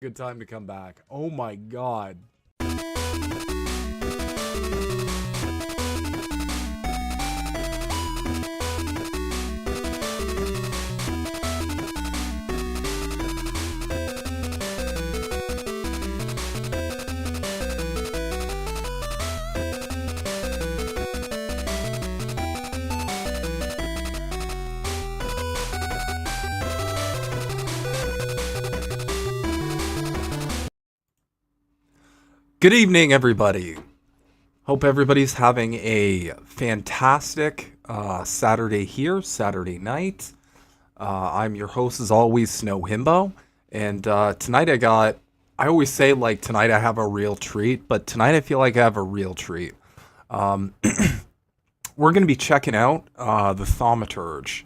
Good time to come back. Oh my god. Good evening, everybody. Hope everybody's having a fantastic Saturday here, Saturday night. I'm your host, as always, Snow Himbo. And tonight I always say, like, tonight I have a real treat, but tonight I feel like I have a real treat. Um, we're going to be checking out the Thaumaturge,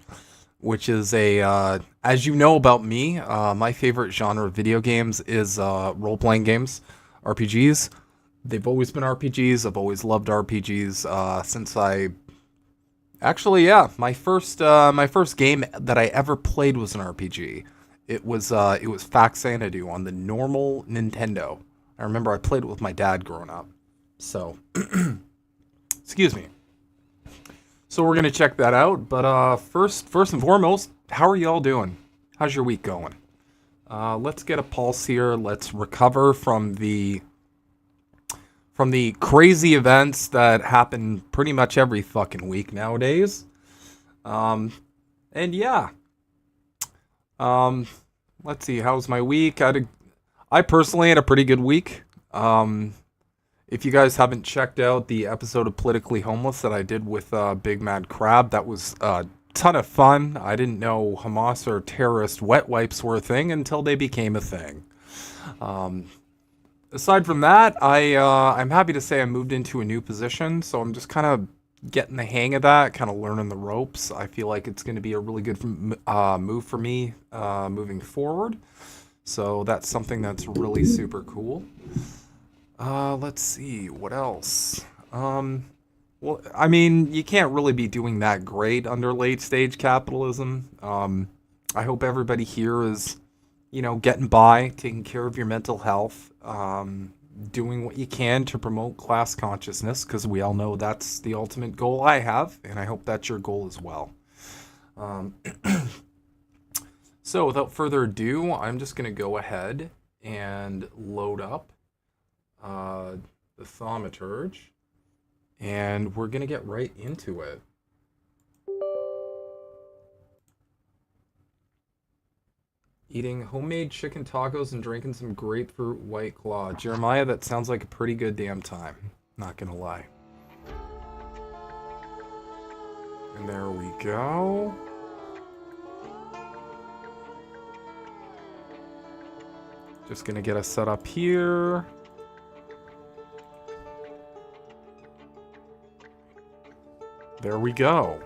which is as you know about me, my favorite genre of video games is role-playing games, RPGs. They've always been RPGs. I've always loved RPGs since my first game that I ever played was an RPG. It was Fax Xanadu on the normal Nintendo. I remember I played it with my dad growing up. So, excuse me. So we're gonna check that out. But first and foremost, how are y'all doing? How's your week going? Let's get a pulse here. Let's recover from the crazy events that happen pretty much every fucking week nowadays. And yeah. Let's see. How's my week? I personally had a pretty good week. If you guys haven't checked out the episode of Politically Homeless that I did with Big Mad Crab, that was a ton of fun. I didn't know Hamas or terrorist wet wipes were a thing until they became a thing. Aside from that, I'm happy to say I moved into a new position, so I'm just kind of getting the hang of that, kind of learning the ropes. I feel like it's going to be a really good move for me moving forward. So that's something that's really super cool. Let's see, what else? Well, I mean, you can't really be doing that great under late stage capitalism. I hope everybody here is, getting by, taking care of your mental health, doing what you can to promote class consciousness, because we all know that's the ultimate goal I have, and I hope that's your goal as well. So without further ado, I'm just going to go ahead and load up the Thaumaturge, and we're going to get right into it. Eating homemade chicken tacos and drinking some grapefruit White Claw. Jeremiah, that sounds like a pretty good damn time. Not gonna lie. And there we go. Just gonna get us set up here. There we go.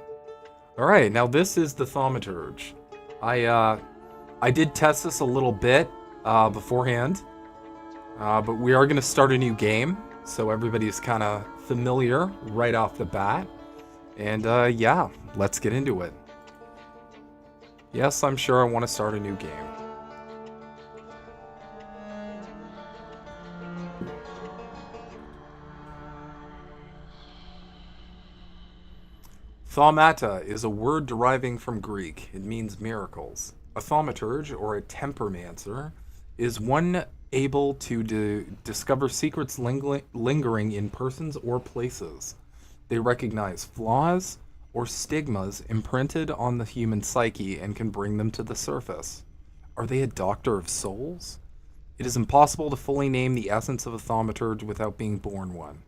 Alright, now this is the Thaumaturge. I did test this a little bit beforehand, but we are going to start a new game, so everybody's kind of familiar right off the bat. And yeah, let's get into it. Yes, I'm sure I want to start a new game. Thaumata is a word deriving from Greek. It means miracles. A thaumaturge, or a tempermancer, is one able to discover secrets lingering in persons or places. They recognize flaws or stigmas imprinted on the human psyche and can bring them to the surface. Are they a doctor of souls? It is impossible to fully name the essence of a thaumaturge without being born one.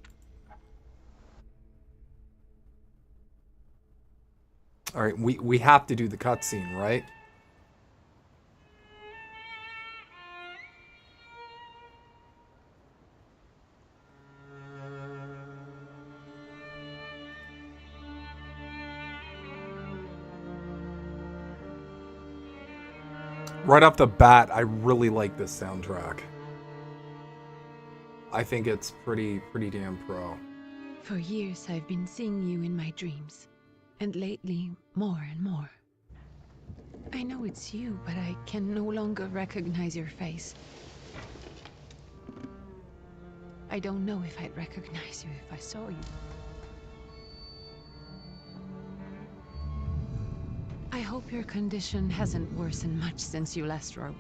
Alright, we have to do the cutscene, right? Right off the bat, I really like this soundtrack. I think it's pretty damn pro. For years, I've been seeing you in my dreams. And lately, more and more. I know it's you, but I can no longer recognize your face. I don't know if I'd recognize you if I saw you. I hope your condition hasn't worsened much since you last wrote.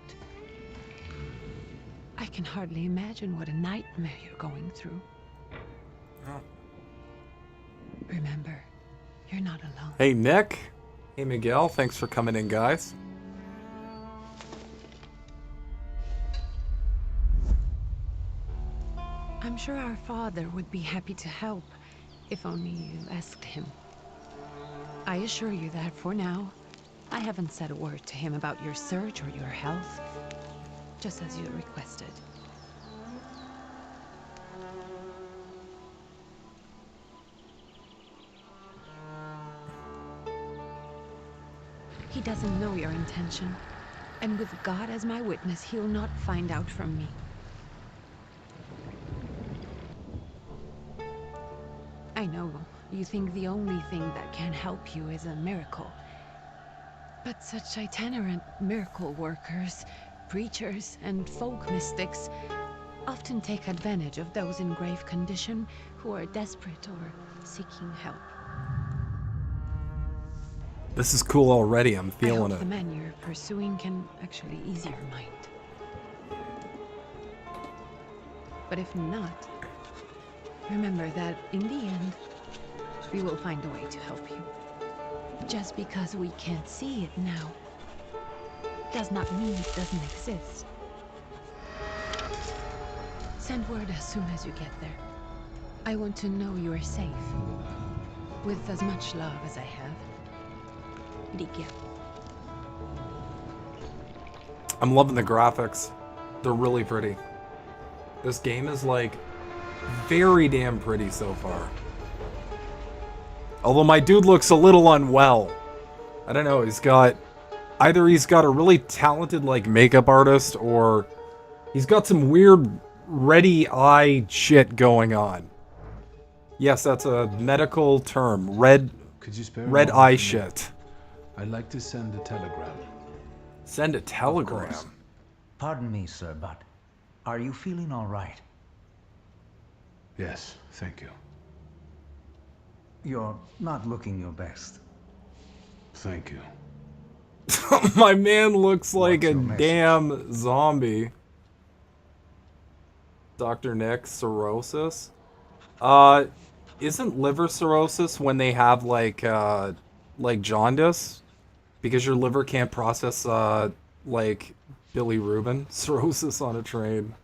I can hardly imagine what a nightmare you're going through. Oh. Remember, you're not alone. Hey, Nick. Hey, Miguel. Thanks for coming in, guys. I'm sure our father would be happy to help, if only you asked him. I assure you that for now, I haven't said a word to him about your search or your health, just as you requested. He doesn't know your intention, and with God as my witness, he'll not find out from me. I know you think the only thing that can help you is a miracle. But such itinerant miracle workers, preachers, and folk mystics often take advantage of those in grave condition who are desperate or seeking help. This is cool already. I'm I feeling hope it. the man you're pursuing can actually ease your mind. But if not, remember that in the end, we will find a way to help you. Just because we can't see it now, does not mean it doesn't exist. Send word as soon as you get there. I want to know you are safe. With as much love as I have. Ligia. I'm loving the graphics. They're really pretty. This game is like very damn pretty so far. Although my dude looks a little unwell. I don't know, either he's got a really talented like makeup artist or he's got some weird ready eye shit going on. Yes, that's a medical term. Red Could you spare red a moment eye for me? shit. I'd like to send a telegram. Send a Of telegram. course. Pardon me, sir, but are you feeling all right? Yes, thank you. You're not looking your best. Thank you. My man looks like What's a your message? damn zombie. Dr. Nick, cirrhosis. Isn't liver cirrhosis when they have like jaundice? Because your liver can't process like Billy Rubin. Cirrhosis on a train.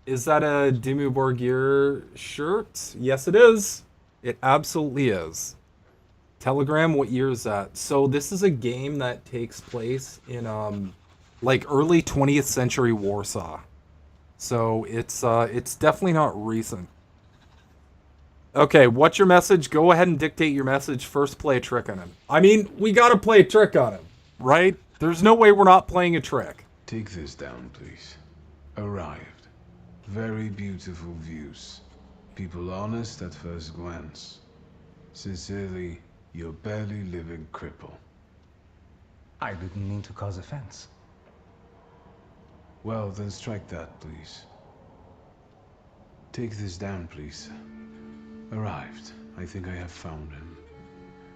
Is that a Dimmu Borgir shirt? Yes, it is. It absolutely is. Telegram, what year is that? So this is a game that takes place in like early 20th century Warsaw. So it's definitely not recent. Okay, what's your message? Go ahead and dictate your message. First, play a trick on him. I mean, we gotta play a trick on him, right? There's no way we're not playing a trick. Take this down, please. Arrived. Very beautiful views. People honest at first glance. Sincerely, your barely living cripple. I didn't mean to cause offense. Well, then strike that, please. Take this down, please. Arrived. I think I have found him.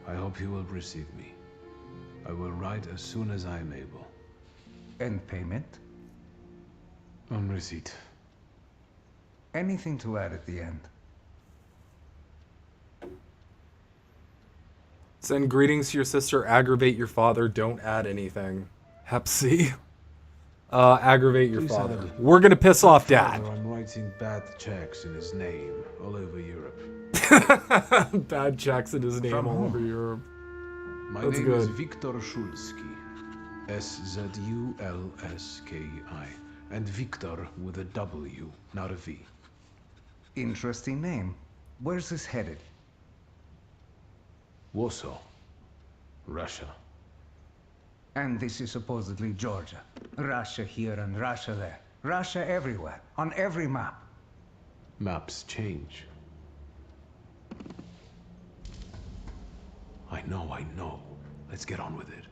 I hope he will receive me. I will write as soon as I am able. And payment? On receipt. Anything to add at the end? Send greetings to your sister. Aggravate your father. Don't add anything. Hep C. Aggravate your Please father. add. We're gonna piss off Dad. Father, I'm writing bad checks in his name all over Europe. Bad checks in his name From all whom? over Europe. My That's name is good. Viktor Szulski. S-Z-U-L-S-K-I. And Viktor with a W, not a V. Interesting name. Where's this headed? Warsaw. Russia. And this is supposedly Georgia. Russia here and Russia there. Russia everywhere. On every map. Maps change. I know. Let's get on with it.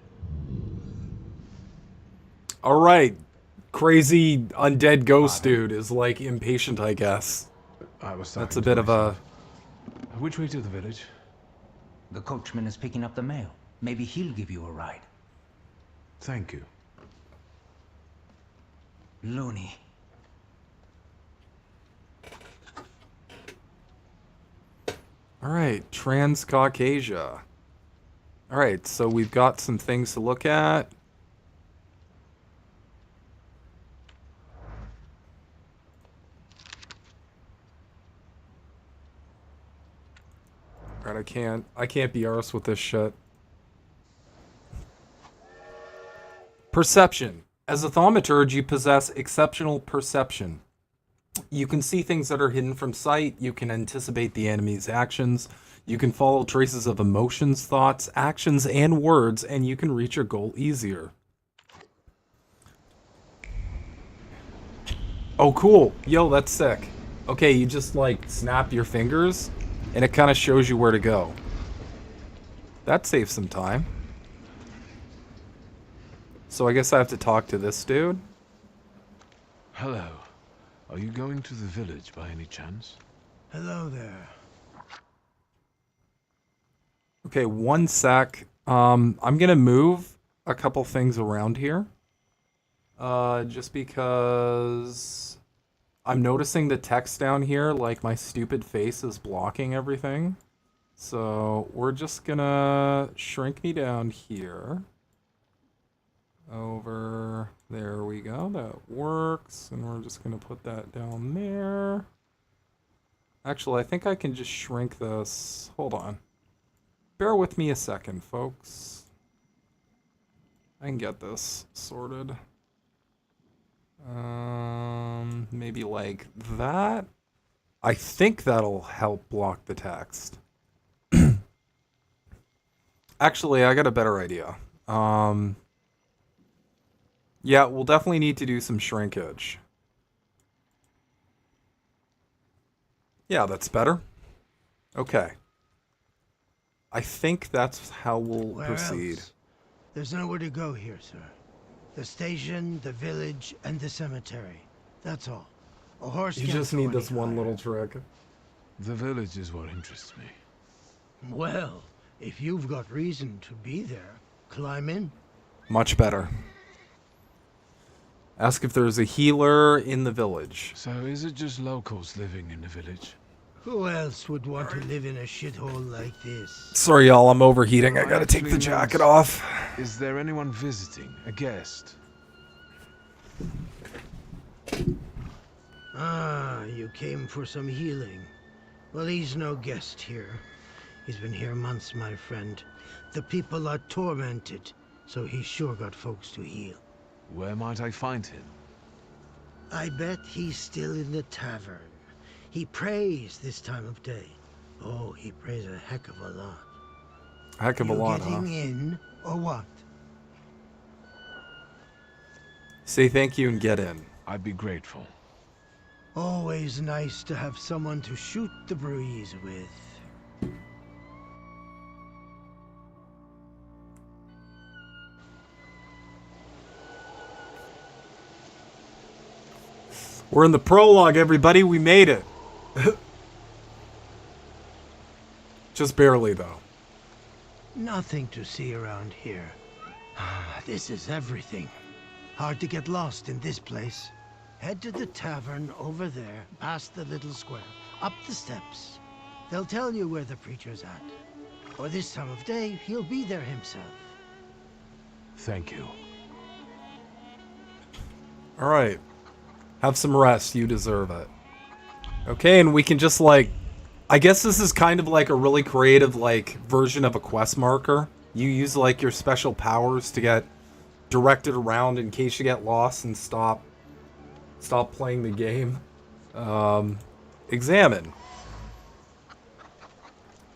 All right. crazy undead ghost dude is like impatient, I guess. I was That's a talking bit to of a... myself. Which way to the village? The coachman is picking up the mail. Maybe he'll give you a ride. Thank you. Loony. Alright, Transcaucasia. Alright, so we've got some things to look at. Alright, I can't be arsed with this shit. Perception. As a thaumaturge, you possess exceptional perception. You can see things that are hidden from sight, you can anticipate the enemy's actions, you can follow traces of emotions, thoughts, actions, and words, and you can reach your goal easier. Oh, cool. Yo, that's sick. Okay, you just, like, snap your fingers, and it kind of shows you where to go. That saves some time. So I guess I have to talk to this dude. Hello. Are you going to the village by any chance? Hello there. Okay, one sec. I'm gonna move a couple things around here. Just because I'm noticing the text down here, like my stupid face is blocking everything. So we're just gonna shrink me down here. Over, there we go, that works. And we're just gonna put that down there. Actually, I think I can just shrink this. Hold on. Bear with me a second, folks. I can get this sorted. Maybe like that. I think that'll help block the text. Actually, I got a better idea. Yeah, we'll definitely need to do some shrinkage. Yeah, that's better. Okay. I think that's how we'll Where proceed. else? There's nowhere to go here, sir. The station, the village, and the cemetery. That's all. A horse You can't just go need any this one higher. little trick. The village is what interests me. Well, if you've got reason to be there, climb in. Much better. Ask if there's a healer in the village. So is it just locals living in the village? Who else would want to live in a shithole like this? Sorry, y'all, I'm overheating. I gotta take the actually jacket meant- off. Is there anyone visiting? A guest? Ah, you came for some healing. Well, he's no guest here. He's been here months, my friend. The people are tormented, so he's sure got folks to heal. Where might I find him? I bet he's still in the tavern. He prays this time of day. Oh, he prays a heck of a lot. Heck of a You lot, huh? getting in, or what? Say thank you and get in. I'd be grateful. Always nice to have someone to shoot the breeze with. We're in the prologue, everybody. We made it. Just barely, though. Nothing to see around here. This is everything. Hard to get lost in this place. Head to the tavern over there, past the little square, up the steps. They'll tell you where the preacher's at. Or this time of day, he'll be there himself. Thank you. All right. Have some rest. You deserve it. Okay, and we can just, like... I guess this is kind of like a really creative, like, version of a quest marker. You use, like, your special powers to get directed around in case you get lost and stop playing the game. Examine.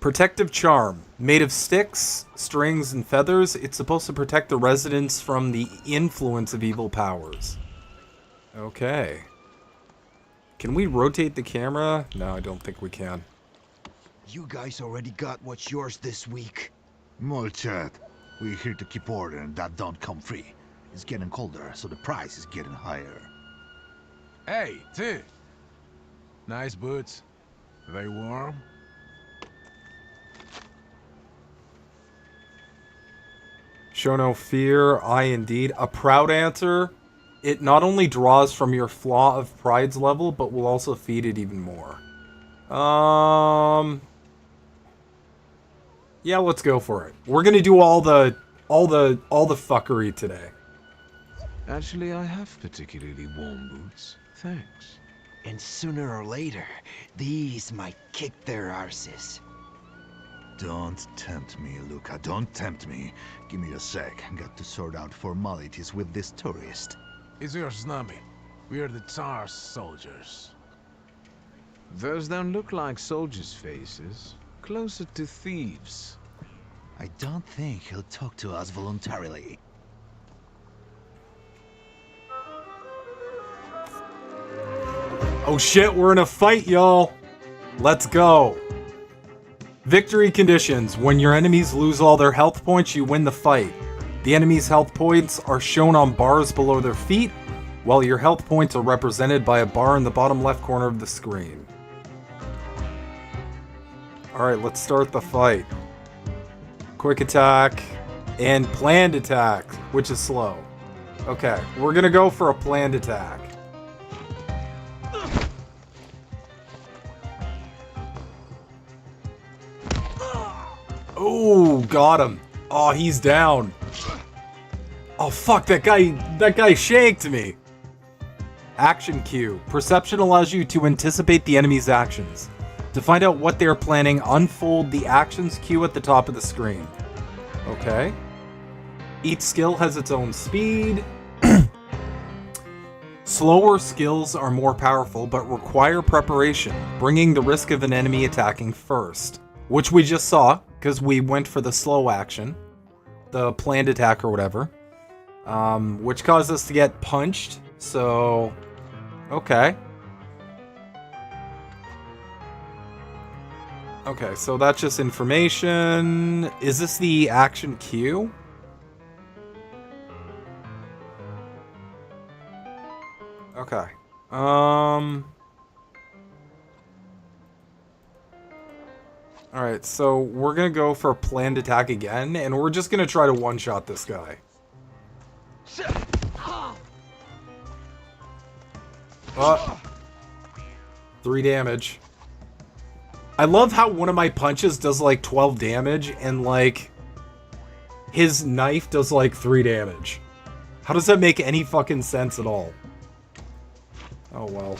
Protective charm. Made of sticks, strings, and feathers, it's supposed to protect the residents from the influence of evil powers. Okay. Can we rotate the camera? No, I don't think we can. You guys already got what's yours this week. Molchat, we're here to keep order and that don't come free. It's getting colder, so the price is getting higher. Hey, T! Nice boots. They warm? Show no fear, I indeed. A proud answer. It not only draws from your flaw of pride's level, but will also feed it even more. Yeah, let's go for it. We're gonna do all the fuckery today. Actually, I have particularly warm boots. Thanks. And sooner or later, these might kick their arses. Don't tempt me, Luca. Don't tempt me. Give me a sec. Got to sort out formalities with this tourist. It's your snubby. We are the Tsar's soldiers. Those don't look like soldiers' faces. Closer to thieves. I don't think he'll talk to us voluntarily. Oh shit, we're in a fight, y'all. Let's go. Victory conditions. When your enemies lose all their health points, you win the fight. The enemy's health points are shown on bars below their feet, while your health points are represented by a bar in the bottom left corner of the screen. Alright, let's start the fight. Quick attack and planned attack, which is slow. Okay, we're gonna go for a planned attack. Oh, got him. Oh, he's down. Oh, fuck, that guy shanked me. Action cue. Perception allows you to anticipate the enemy's actions. To find out what they are planning, unfold the actions cue at the top of the screen. Okay. Each skill has its own speed. Slower skills are more powerful, but require preparation, bringing the risk of an enemy attacking first. Which we just saw, because we went for the slow action. The planned attack or whatever. Which caused us to get punched, so... Okay. Okay, so that's just information. Is this the action cue? Okay. Alright, so we're gonna go for a planned attack again, and we're just gonna try to one-shot this guy. 3 damage. I love how one of my punches does like 12 damage, and like his knife does like 3 damage. How does that make any fucking sense at all? Oh well.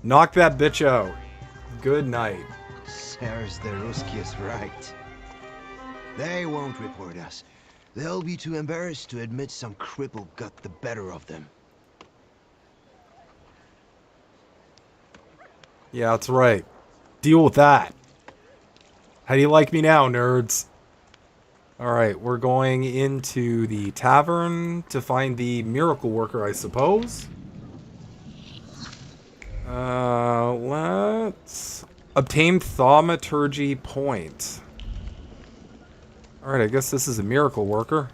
Knock that bitch out. Good night. Serge the Ruski is right. They won't report us. They'll be too embarrassed to admit some cripple got the better of them. Yeah, that's right. Deal with that. How do you like me now, nerds? Alright, we're going into the tavern to find the miracle worker, I suppose. Let's... Obtain thaumaturgy point. Alright, I guess this is a miracle worker.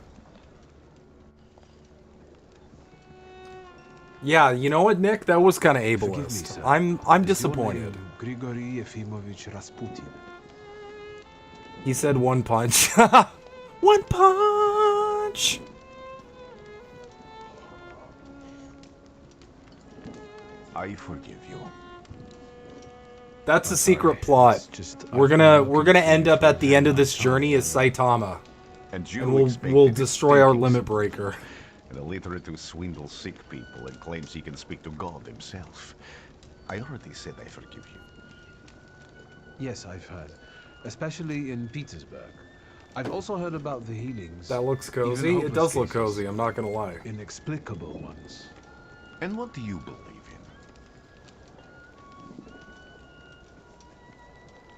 Yeah, you know what, Nick? That was kind of ableist. I'm disappointed. Grigory Yefimovich Rasputin. He said one punch. One punch! I forgive you. That's a secret plot. We're gonna end up at the end of this journey as Saitama. And we'll destroy our limit breaker. An illiterate who swindles sick people and claims he can speak to God himself. I already said I forgive you. Yes, I've heard. Especially in Petersburg. I've also heard about the healings. That looks cozy. Even It does look hopeless cozy, I'm not gonna lie. cases. Inexplicable ones. And what do you believe in?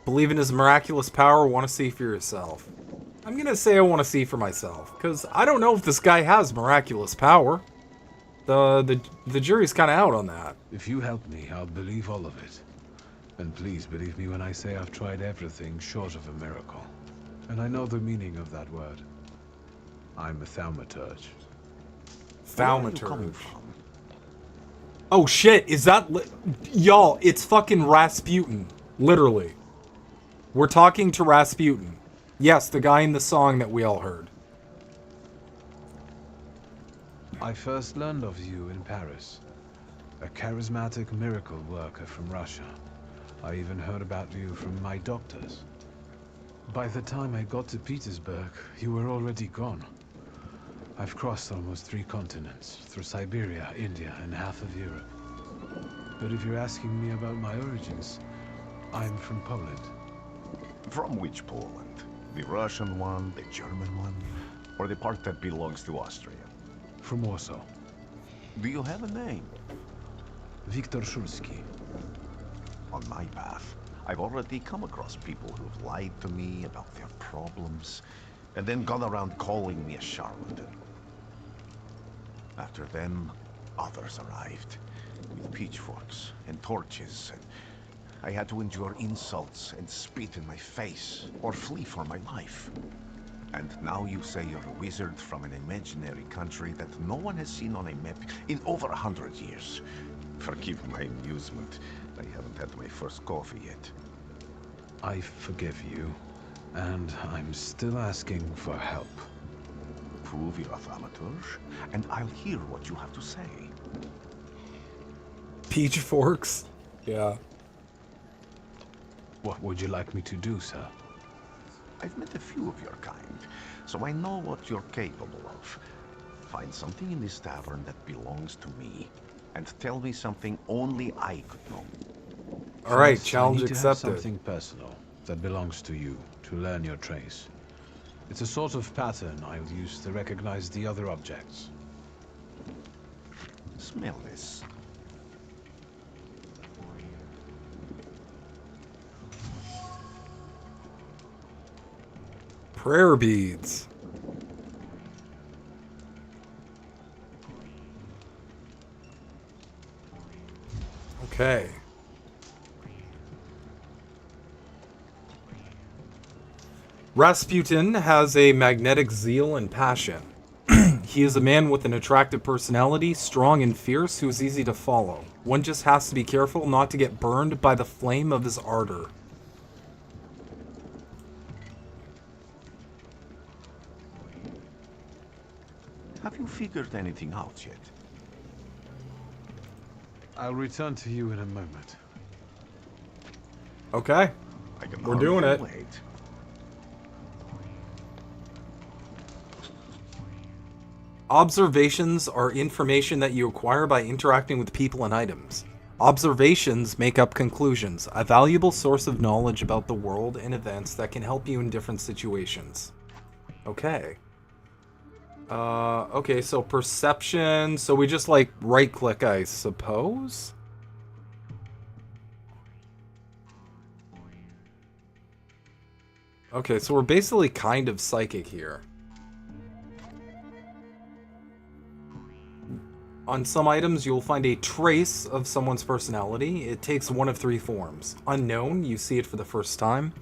Believe in his miraculous power, want to see for yourself. I'm gonna say I want to see for myself, because I don't know if this guy has miraculous power. The jury's kind of out on that. If you help me, I'll believe all of it. And please believe me when I say I've tried everything short of a miracle. And I know the meaning of that word. I'm a thaumaturge. Where are you coming Thaumaturge. from? Oh shit, is that y'all, it's fucking Rasputin. Literally. We're talking to Rasputin. Yes, the guy in the song that we all heard. I first learned of you in Paris. A charismatic miracle worker from Russia. I even heard about you from my doctors. By the time I got to Petersburg, you were already gone. I've crossed almost 3 continents, through Siberia, India, and half of Europe. But if you're asking me about my origins, I'm from Poland. From which Poland? The Russian one, the German one, or the part that belongs to Austria? From Warsaw. Do you have a name? Viktor Szulski. On my path, I've already come across people who've lied to me about their problems, and then gone around calling me a charlatan. After them, others arrived, with pitchforks and torches, and I had to endure insults and spit in my face, or flee for my life. And now you say you're a wizard from an imaginary country that no one has seen on a map in over 100 years. Forgive my amusement. I haven't had my first coffee yet. I forgive you, and I'm still asking for help. Prove you're a thaumaturge, and I'll hear what you have to say. Pitchforks? Yeah. What would you like me to do, sir? I've met a few of your kind, so I know what you're capable of. Find something in this tavern that belongs to me, and tell me something only I could know. Alright, First, challenge I need to have accepted. something personal that belongs to you to learn your trace. It's a sort of pattern I'll use to recognize the other objects. Smell this. Prayer beads. Okay. Rasputin has a magnetic zeal and passion. He is a man with an attractive personality, strong and fierce, who is easy to follow. One just has to be careful not to get burned by the flame of his ardor. Have you figured anything out yet? I'll return to you in a moment. Okay. I can We're doing hardly it. wait. Observations are information that you acquire by interacting with people and items. Observations make up conclusions, a valuable source of knowledge about the world and events that can help you in different situations. Okay. Okay, so perception, so we just like right click, I suppose? Okay, so we're basically kind of psychic here. On some items, you'll find a trace of someone's personality. It takes one of 3 forms. Unknown, you see it for the first time.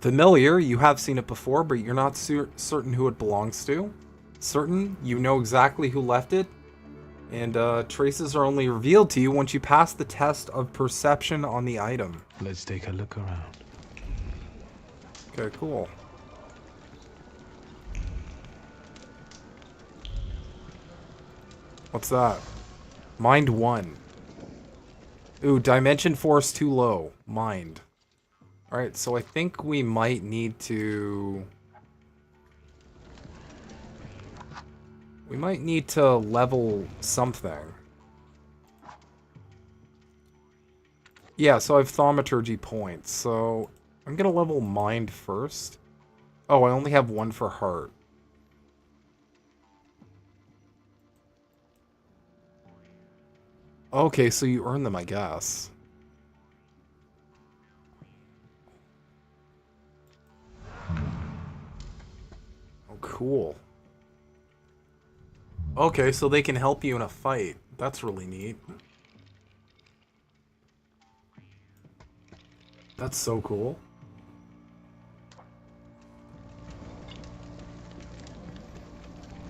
Familiar, you have seen it before, but you're not certain who it belongs to. Certain, you know exactly who left it. And traces are only revealed to you once you pass the test of perception on the item. Let's take a look around. Okay, cool. What's that? Mind 1. Ooh, dimension force too low. Mind. Alright, so I think we might need to... We might need to level something. Yeah, so I have thaumaturgy points, so I'm gonna level mind first. Oh, I only have 1 for heart. Okay, so you earn them, I guess. Oh, cool. Okay, so they can help you in a fight. That's really neat. That's so cool.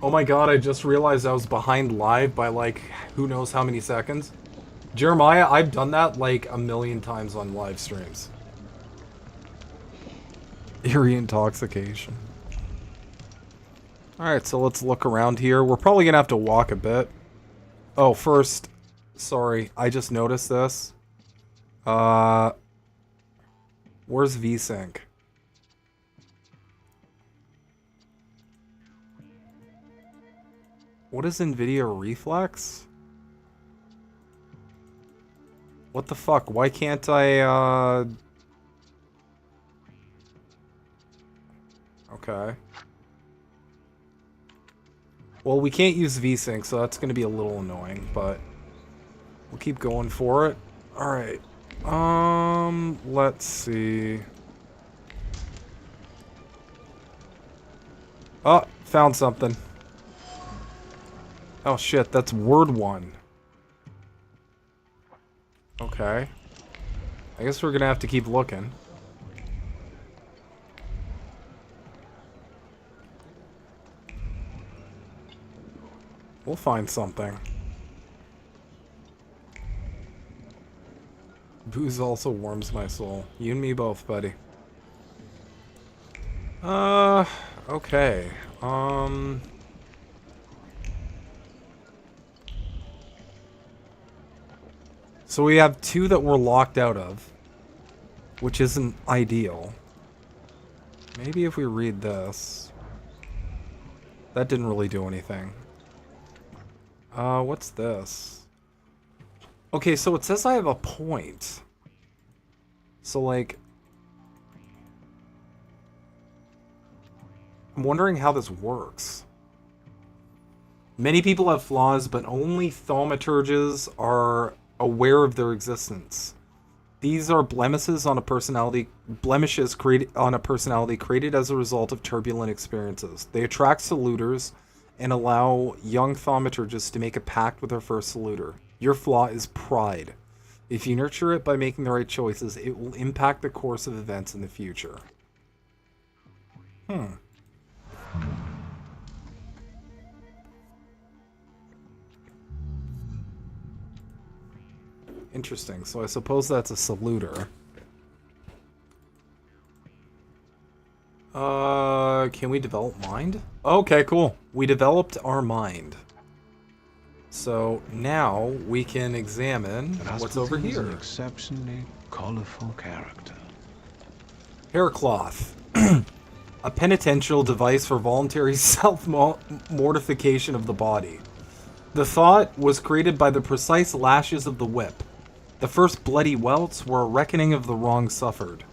Oh my god, I just realized I was behind live by like who knows how many seconds. Jeremiah, I've done that like a million times on live streams. Eerie intoxication. Alright, so let's look around here. We're probably gonna have to walk a bit. Oh, first, sorry, I just noticed this. Where's VSync? What is NVIDIA Reflex? What the fuck? Why can't I, Okay. Well, we can't use VSync, so that's gonna be a little annoying, but we'll keep going for it. Alright. Let's see. Oh, found something. Oh shit, that's word 1. Okay. I guess we're gonna have to keep looking. We'll find something. Booze also warms my soul. You and me both, buddy. Okay. So we have 2 that we're locked out of, which isn't ideal. Maybe if we read this. That didn't really do anything. What's this? Okay, so it says I have a point. So, like... I'm wondering how this works. Many people have flaws, but only thaumaturges are aware of their existence. These are blemishes on a personality created as a result of turbulent experiences. They attract saluters and allow young thaumaturges to make a pact with their first saluter. Your flaw is pride. If you nurture it by making the right choices, it will impact the course of events in the future. Interesting. So I suppose that's a saluter. Can we develop mind? Okay, cool. We developed our mind. So now we can examine what's over Rasputin is here. an exceptionally colorful character. Hair cloth. A penitential device for voluntary self-mortification of the body. The thought was created by the precise lashes of the whip. The first bloody welts were a reckoning of the wrong suffered.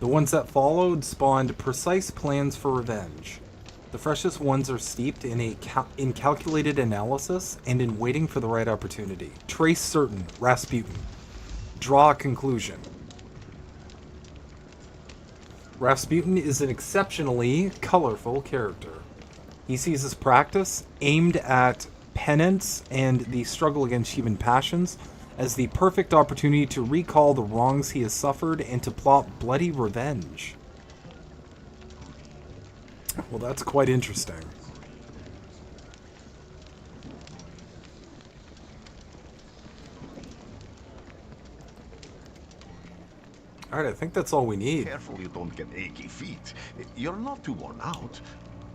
The ones that followed spawned precise plans for revenge. The freshest ones are steeped in in calculated analysis and in waiting for the right opportunity. Trace certain, Rasputin. Draw a conclusion. Rasputin is an exceptionally colorful character. He sees his practice, aimed at penance and the struggle against human passions, as the perfect opportunity to recall the wrongs he has suffered and to plot bloody revenge. Well, that's quite interesting. Alright, I think that's all we need. Careful you don't get achy feet. You're not too worn out.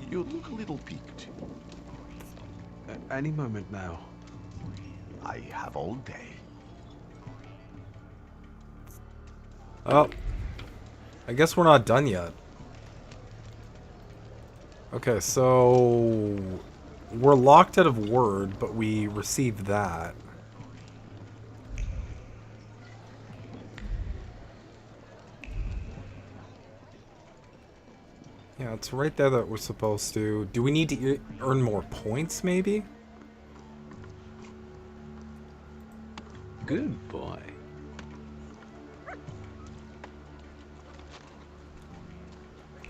You look a little peaked. Any moment now. I have all day. Oh. I guess we're not done yet. Okay, so... we're locked out of word, but we received that. Yeah, it's right there that we're supposed to... Do we need to earn more points, maybe? Good boy.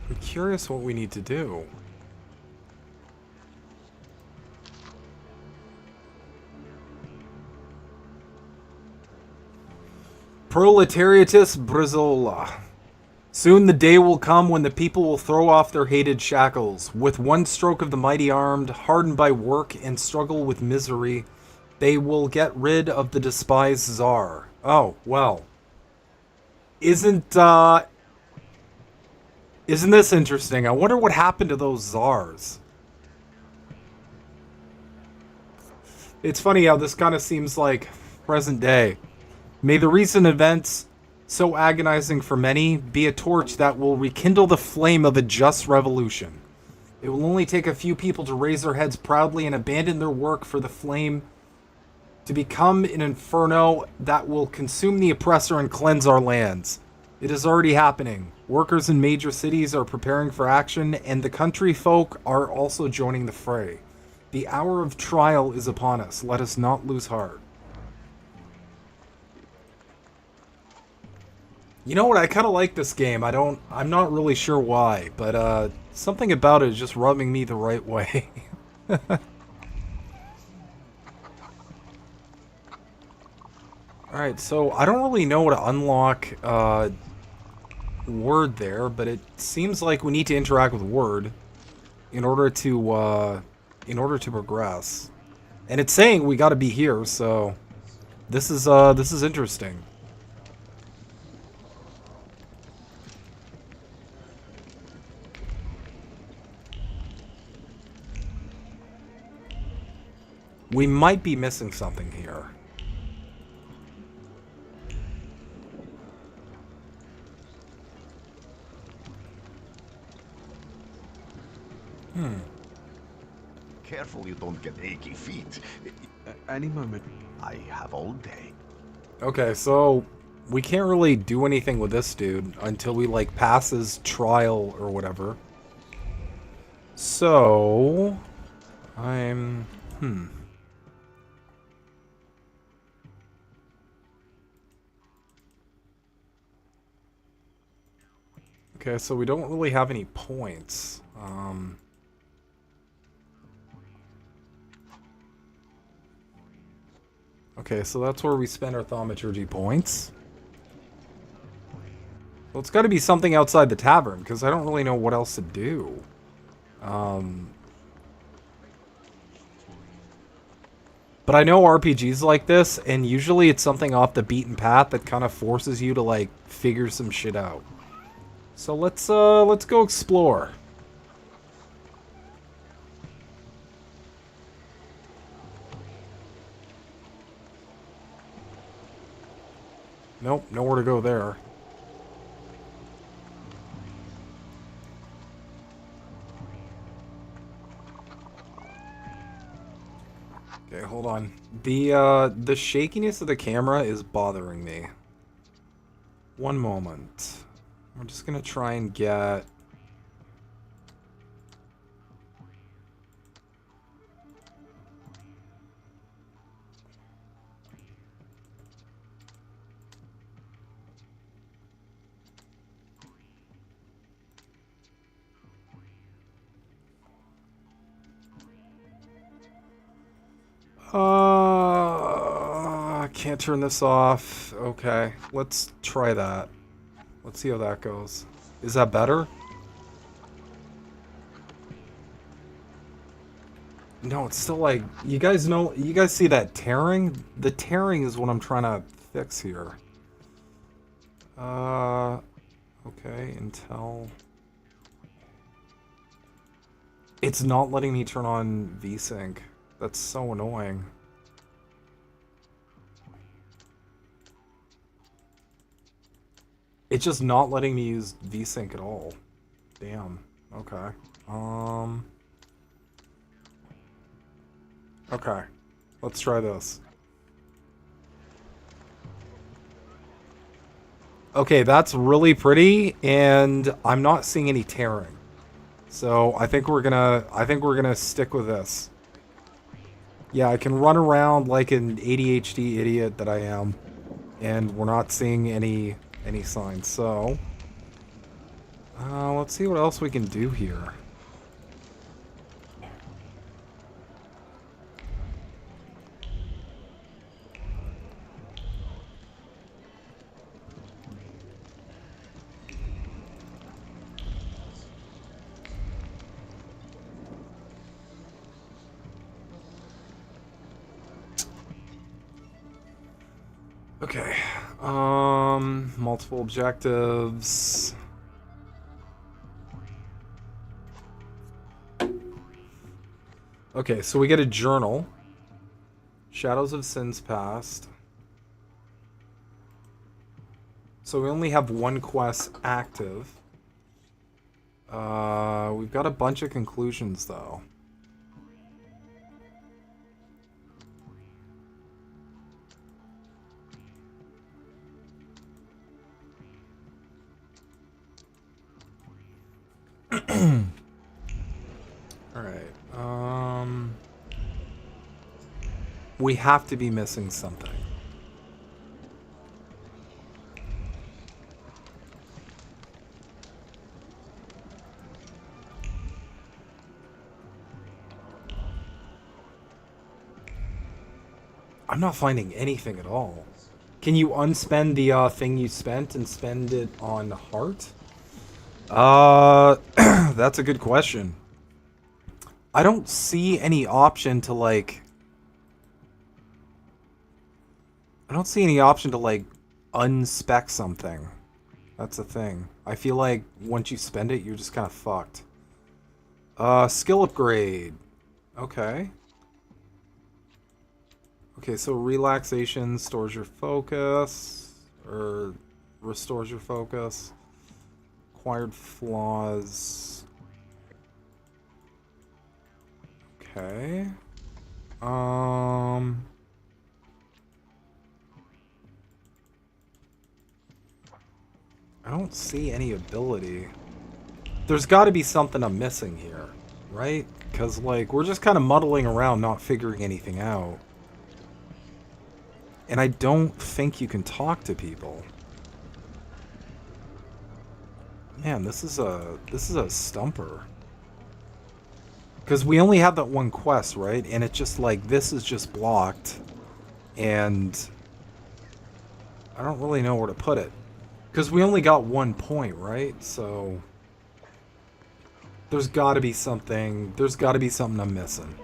I'm curious what we need to do. Proletariatus Brizola. Soon the day will come when the people will throw off their hated shackles. With one stroke of the mighty armed, hardened by work and struggle with misery, they will get rid of the despised Tsar. Oh, well. Isn't this interesting? I wonder what happened to those Tsars. It's funny how this kind of seems like present day. May the recent events, so agonizing for many, be a torch that will rekindle the flame of a just revolution. It will only take a few people to raise their heads proudly and abandon their work for the flame to become an inferno that will consume the oppressor and cleanse our lands. It is already happening. Workers in major cities are preparing for action, and the country folk are also joining the fray. The hour of trial is upon us. Let us not lose heart. You know what? I kind of like this game. I'm not really sure why, but something about it is just rubbing me the right way. Alright, so I don't really know what to unlock Word there, but it seems like we need to interact with Word in order to progress. And it's saying we got to be here, so this is interesting. We might be missing something here. Careful you don't get achy feet. Any moment. I have all day. Okay, so we can't really do anything with this dude until we, like, pass his trial or whatever. So, Okay, so we don't really have any points. Okay, so that's where we spend our thaumaturgy points. Well, it's got to be something outside the tavern, because I don't really know what else to do. But I know RPGs like this, and usually it's something off the beaten path that kind of forces you to, like, figure some shit out. So let's go explore. Nope, nowhere to go there. Okay, hold on. The shakiness of the camera is bothering me. One moment. We're just gonna try and get... Can't turn this off. Okay, let's try that. Let's see how that goes. Is that better? No, it's still like, you guys see that tearing? The tearing is what I'm trying to fix here. Okay, Intel. It's not letting me turn on VSync. That's so annoying. It's just not letting me use VSync at all. Damn. Okay. Okay. Let's try this. Okay, that's really pretty, and I'm not seeing any tearing. So I think we're gonna stick with this. Yeah, I can run around like an ADHD idiot that I am, and we're not seeing any signs. So let's see what else we can do here. Okay. Multiple objectives. Okay, so we get a journal. Shadows of Sins Past. So we only have one quest active. We've got a bunch of conclusions, though. Alright, we have to be missing something. I'm not finding anything at all. Can you unspend the thing you spent and spend it on heart? That's a good question. I don't see any option to like... I don't see any option to like unspec something. That's the thing. I feel like once you spend it, you're just kind of fucked. Skill upgrade. Okay. Okay, so relaxation stores your focus, or restores your focus. Acquired flaws. Okay. I don't see any ability. There's got to be something I'm missing here, right? Because, like, we're just kind of muddling around, not figuring anything out. And I don't think you can talk to people. Man, this is a stumper. Because we only have that one quest, right? And it's just like, this is just blocked. And I don't really know where to put it. Because we only got 1 point, right? So there's got to be something. There's got to be something I'm missing.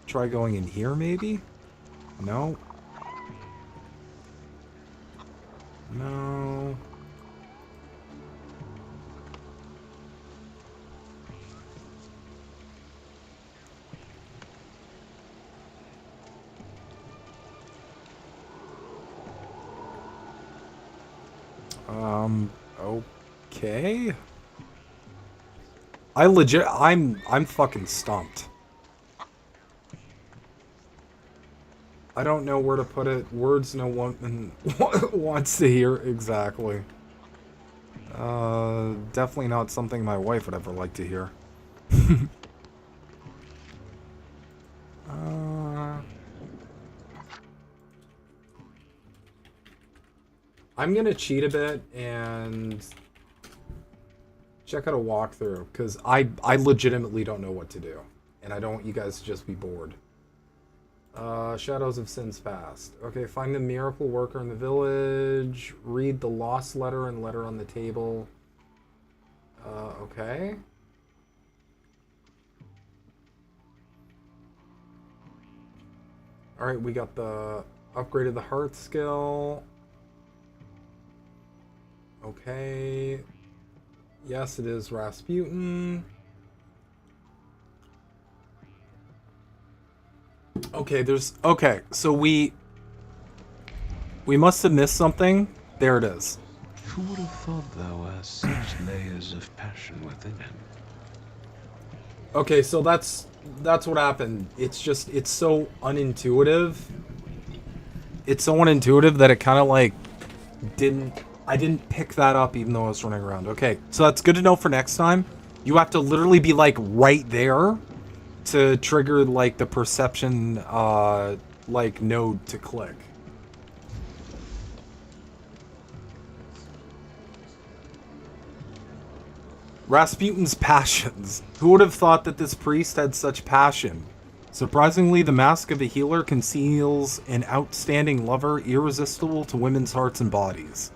Try going in here, maybe? No. No. Okay. I'm fucking stumped. I don't know where to put it. Words no one wants to hear. Exactly. Definitely not something my wife would ever like to hear. I'm gonna cheat a bit and check out a walkthrough, because I legitimately don't know what to do. And I don't want you guys to just be bored. Shadows of Sins Past. Okay, find the miracle worker in the village. Read the lost letter and letter on the table. Okay. Alright, we got the upgraded the heart skill. Okay. Yes, it is Rasputin. Okay, okay, so we must have missed something. There it is. Who would have thought thou hast such layers of passion within him? Okay, so that's what happened. It's so unintuitive. It's so unintuitive that it kind of like I didn't pick that up even though I was running around. Okay, so that's good to know for next time. You have to literally be like right there to trigger like the perception like node to click. Rasputin's passions. Who would have thought that this priest had such passion? Surprisingly, the mask of a healer conceals an outstanding lover irresistible to women's hearts and bodies.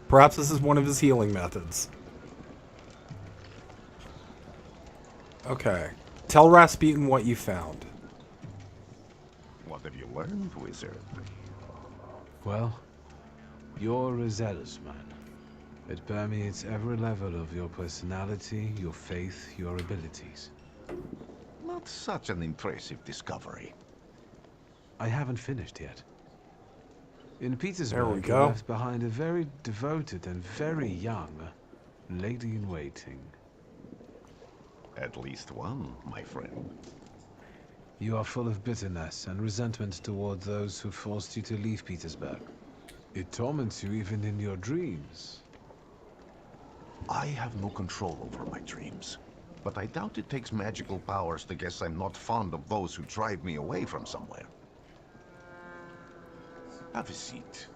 Perhaps this is one of his healing methods. Okay. Tell Rasputin what you found. What have you learned, wizard? Well, you're a zealous man. It permeates every level of your personality, your faith, your abilities. Not such an impressive discovery. I haven't finished yet. In There we Petersburg, you go. left behind a very devoted and very young lady-in-waiting. At least one, my friend. You are full of bitterness and resentment toward those who forced you to leave Petersburg. It torments you even in your dreams. I have no control over my dreams. But I doubt it takes magical powers to guess I'm not fond of those who drive me away from somewhere. Have a seat.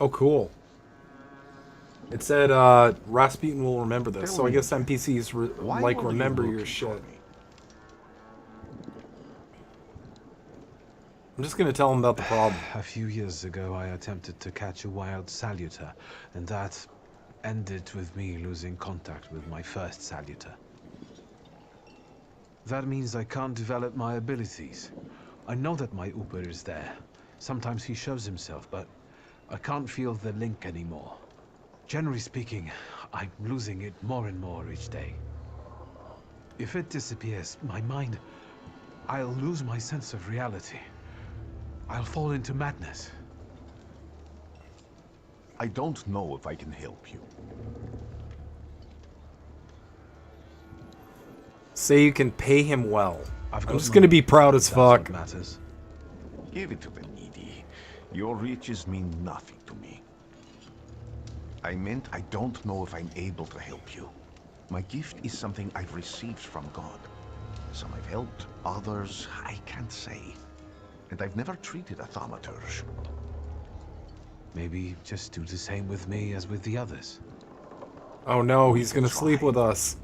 Oh, cool. It said Rasputin will remember this, so I guess NPCs like were you remember your looking shit. for me? I'm just gonna tell him about the problem. A few years ago, I attempted to catch a wild saluter, and that ended with me losing contact with my first saluter. That means I can't develop my abilities. I know that my Uber is there. Sometimes he shows himself, but I can't feel the link anymore. Generally speaking, I'm losing it more and more each day. If it disappears, my mind... I'll lose my sense of reality. I'll fall into madness. I don't know if I can help you. Say you can pay him well. I've I'm got just money. gonna be proud as That's what fuck. matters. Give it to the needy. Your riches mean nothing to me. I meant I don't know if I'm able to help you. My gift is something I've received from God. Some I've helped, others I can't say. And I've never treated a thaumaturge. Maybe just do the same with me as with the others. Oh no, he's gonna sleep with us.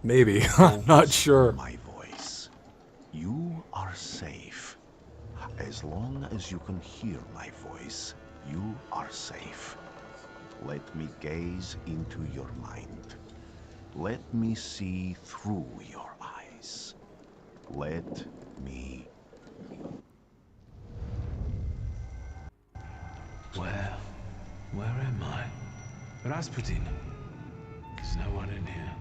Maybe. I'm not sure. My voice. You are safe. As long as you can hear my voice, you are safe. Let me gaze into your mind. Let me see through your eyes. Let me... Where am I? Rasputin. There's no one in here.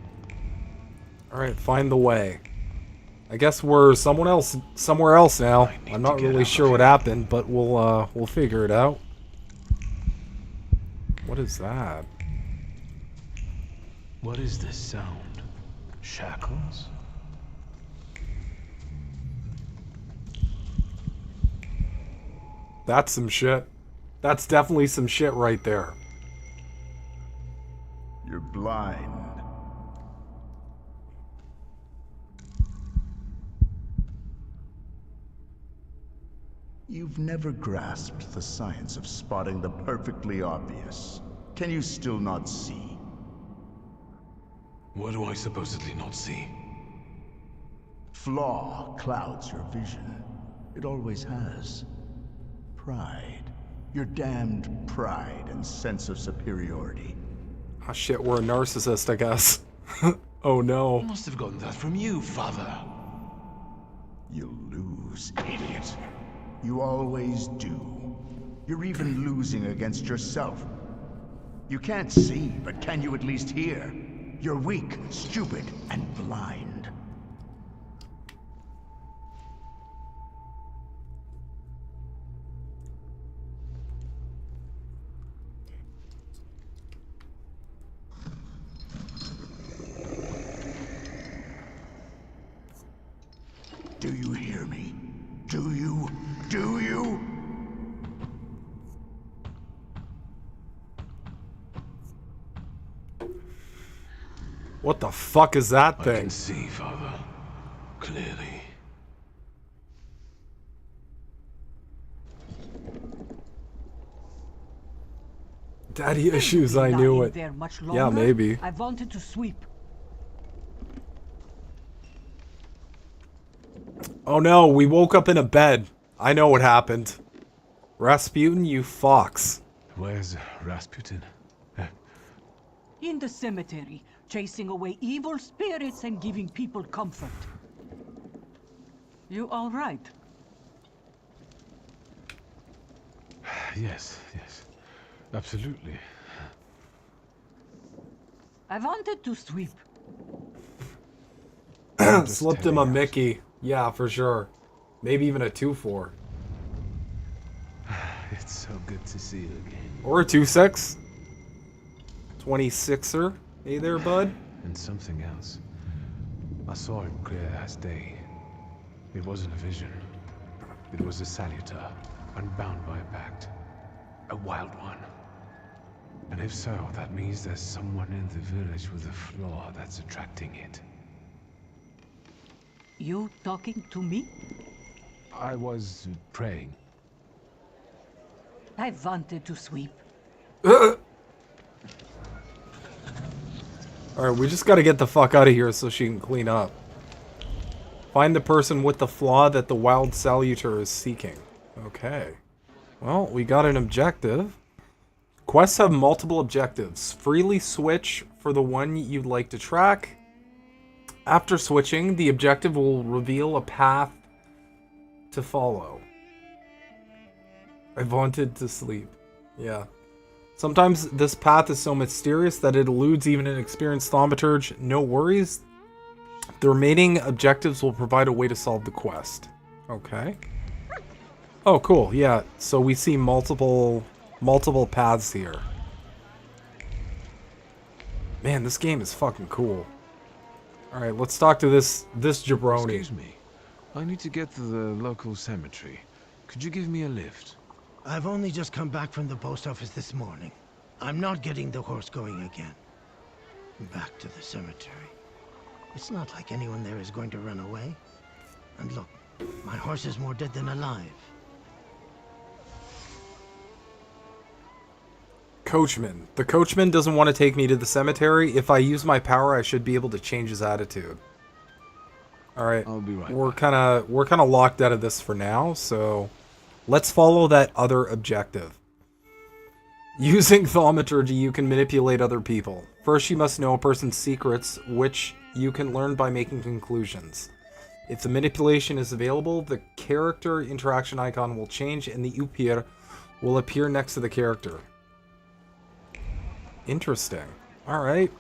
Alright, find the way. I guess we're somewhere else now. I'm not really sure what happened, but we'll figure it out. What is that? What is this sound? Shackles? That's some shit. That's definitely some shit right there. You're blind. You've never grasped the science of spotting the perfectly obvious. Can you still not see? What do I supposedly not see? Flaw clouds your vision. It always has. Pride. Your damned pride and sense of superiority. Oh shit, we're a narcissist, I guess. Oh no. I must have gotten that from you, father. You'll lose, idiot. You always do. You're even losing against yourself. You can't see, but can you at least hear? You're weak, stupid, and blind. Do you hear me? Do you? Do you? What the fuck is that I thing? can see, father. Clearly. Daddy issues, I knew it. There much Yeah, longer? maybe. I wanted to sweep. Oh no, we woke up in a bed. I know what happened. Rasputin, you fox. Where's Rasputin? In the cemetery, chasing away evil spirits and giving people comfort. You all right? Yes. Absolutely. I wanted to sweep. Slipped him a Mickey. Yeah, for sure. Maybe even a 2-4. It's so good to see you again. Or a 2-6. 26er. Hey there, bud. And something else. I saw it clear as day. It wasn't a vision. It was a salutar, unbound by a pact. A wild one. And if so, that means there's someone in the village with a flaw that's attracting it. You talking to me? I was praying. I wanted to sweep. Alright, we just gotta get the fuck out of here so she can clean up. Find the person with the flaw that the wild salutar is seeking. Okay. Well, we got an objective. Quests have multiple objectives. Freely switch for the one you'd like to track. After switching, the objective will reveal a path to follow. I wanted to sleep. Yeah. Sometimes this path is so mysterious that it eludes even an experienced thaumaturge. No worries. The remaining objectives will provide a way to solve the quest. Okay. Oh, cool. Yeah. So we see multiple paths here. Man, this game is fucking cool. All right, let's talk to this jabroni. Excuse me. I need to get to the local cemetery. Could you give me a lift? I've only just come back from the post office this morning. I'm not getting the horse going again. Back to the cemetery. It's not like anyone there is going to run away. And look, my horse is more dead than alive. Coachman. The coachman doesn't want to take me to the cemetery. If I use my power, I should be able to change his attitude. All right. I'll be right We're kind of locked out of this for now, so let's follow that other objective. Using thaumaturgy, you can manipulate other people. First, you must know a person's secrets, which you can learn by making conclusions. If the manipulation is available, the character interaction icon will change and the upir will appear next to the character. Interesting. All right.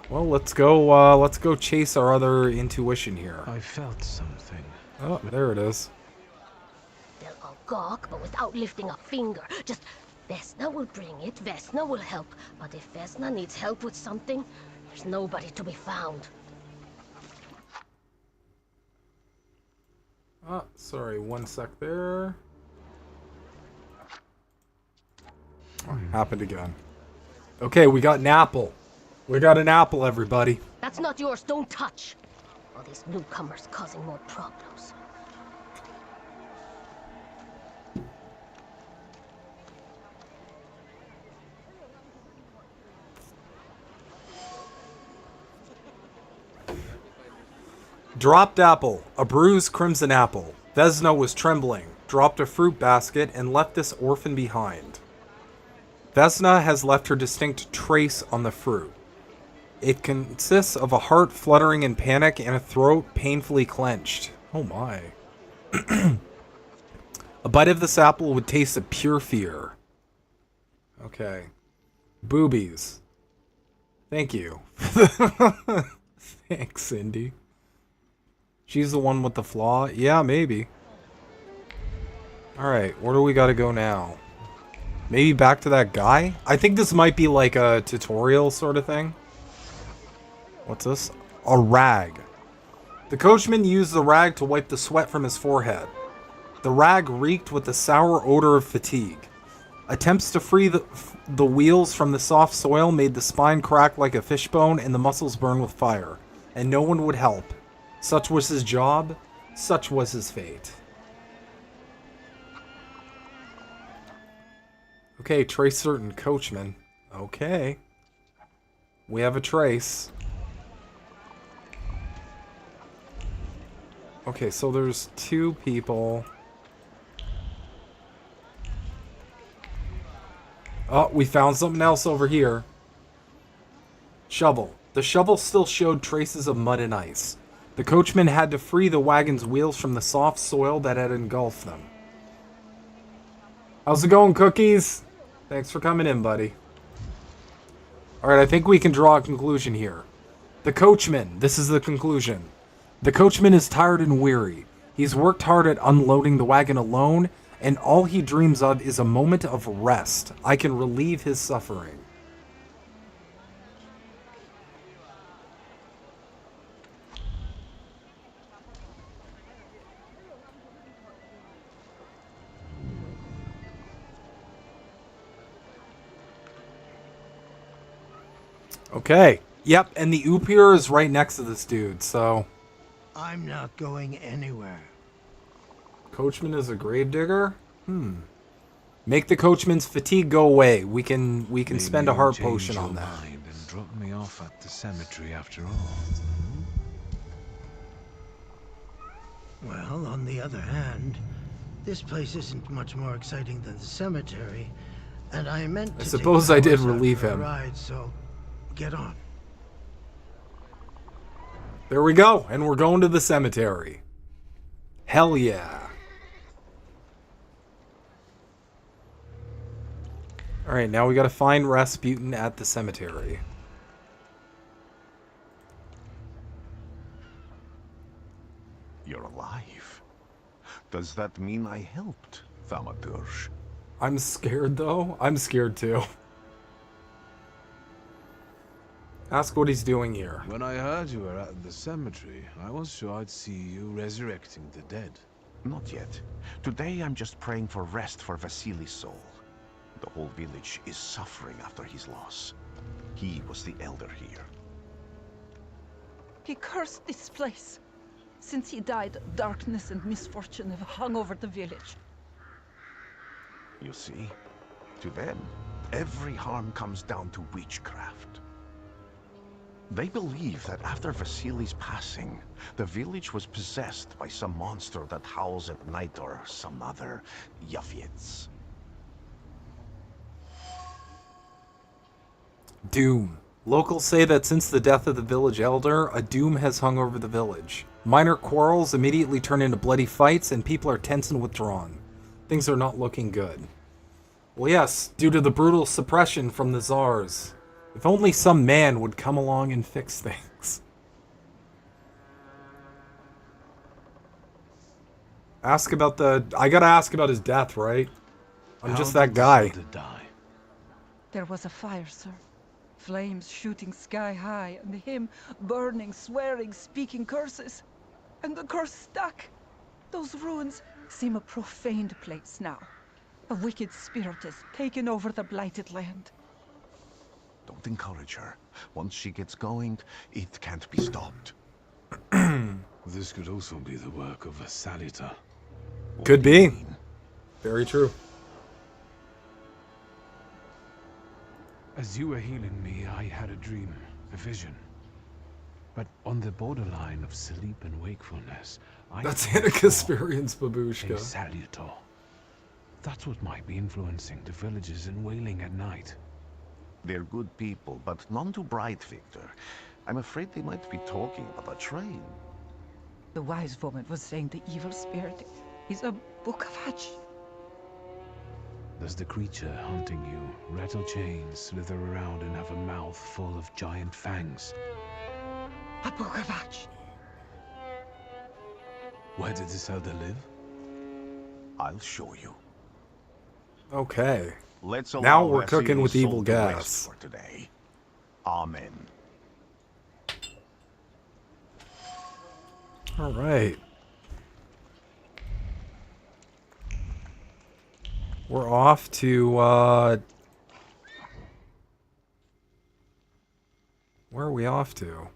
Well, let's go chase our other intuition here. I felt something. Oh, there it is. They'll all gawk, but without lifting a finger. Just, Vesna will bring it, Vesna will help. But if Vesna needs help with something, there's nobody to be found. Oh, sorry, one sec there. Oh, happened again. Okay, we got an apple. We got an apple, everybody. That's not yours, don't touch. All these newcomers causing more problems. Dropped apple. A bruised crimson apple. Vesna was trembling, dropped a fruit basket, and left this orphan behind. Vesna has left her distinct trace on the fruit. It consists of a heart fluttering in panic and a throat painfully clenched. Oh my. A bite of this apple would taste of pure fear. Okay. Boobies. Thank you. Thanks, Cindy. She's the one with the flaw? Yeah, maybe. Alright, where do we gotta go now? Maybe back to that guy? I think this might be like a tutorial sort of thing. What's this? A rag. The coachman used the rag to wipe the sweat from his forehead. The rag reeked with the sour odor of fatigue. Attempts to free the wheels from the soft soil made the spine crack like a fishbone and the muscles burn with fire. And no one would help. Such was his job, such was his fate. Okay, trace certain coachman. Okay. We have a trace. Okay, so there's two people. Oh, we found something else over here. Shovel. The shovel still showed traces of mud and ice. The coachman had to free the wagon's wheels from the soft soil that had engulfed them. How's it going, Cookies? Thanks for coming in, buddy. Alright, I think we can draw a conclusion here. The coachman. This is the conclusion. The coachman is tired and weary. He's worked hard at unloading the wagon alone, and all he dreams of is a moment of rest. I can relieve his suffering. Okay. Yep, and the Oopir is right next to this dude, so... I'm not going anywhere. Coachman is a gravedigger? Make the coachman's fatigue go away. We can spend a heart potion on that. Mind and drop me off at the cemetery after all. Well, on the other hand, this place isn't much more exciting than the cemetery, and I meant to suppose take I the did horse out relieve for a him. ride, so get on. There we go, and we're going to the cemetery. Hell yeah. Alright, now we gotta find Rasputin at the cemetery. You're alive. Does that mean I helped, Thaumaturge? I'm scared, though. I'm scared, too. Ask what he's doing here. When I heard you were at the cemetery, I was sure I'd see you resurrecting the dead. Not yet. Today I'm just praying for rest for Vasily's soul. The whole village is suffering after his loss. He was the elder here. He cursed this place. Since he died, darkness and misfortune have hung over the village. You see, to them, every harm comes down to witchcraft. They believe that after Vasily's passing, the village was possessed by some monster that howls at night or some other Yafiets. Doom. Locals say that since the death of the village elder, a doom has hung over the village. Minor quarrels immediately turn into bloody fights, and people are tense and withdrawn. Things are not looking good. Well, yes, due to the brutal suppression from the Tsars. If only some man would come along and fix things. Ask about the... I gotta ask about his death, right? I'm just that guy. There was a fire, sir. Flames shooting sky high, and him burning, swearing, speaking curses. And the curse stuck. Those ruins seem a profaned place now. A wicked spirit has taken over the blighted land. Don't encourage her. Once she gets going, it can't be stopped. This could also be the work of a Salita. Could be. Very true. As you were healing me, I had a dream, a vision. But on the borderline of sleep and wakefulness, That's Anarchasperian's babushka. a Salutor. That's what might be influencing the villagers in Wailing at night. They're good people, but none too bright, Victor. I'm afraid they might be talking about a train. The wise woman was saying the evil spirit is a book of hatch. Does the creature hunting you rattle chains, slither around, and have a mouth full of giant fangs? A book of hatch. Where did this elder live? I'll show you. Okay. Let's Now allow we're cooking with Vasily's evil soul to rest gas. for today. Amen. All right. We're off to, where are we off to?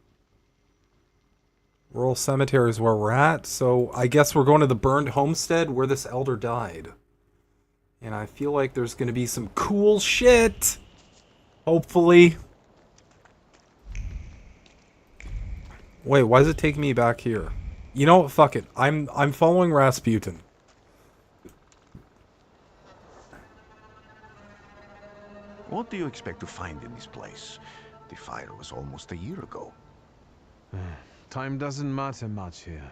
Rural Cemetery is where we're at, so I guess we're going to the burned homestead where this elder died. And I feel like there's going to be some cool shit. Hopefully. Wait, why is it taking me back here? You know what? Fuck it. I'm following Rasputin. What do you expect to find in this place? The fire was almost a year ago. Time doesn't matter much here.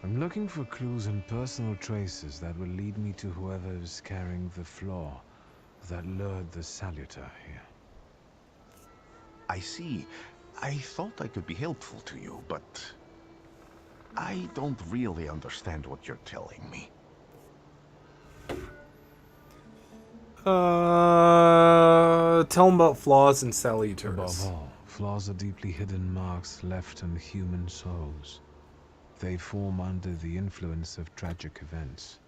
I'm looking for clues and personal traces that will lead me to whoever is carrying the flaw that lured the Salutor here. I see. I thought I could be helpful to you, but I don't really understand what you're telling me. Tell him about flaws and salutors. Above all, flaws are deeply hidden marks left on human souls. They form under the influence of tragic events.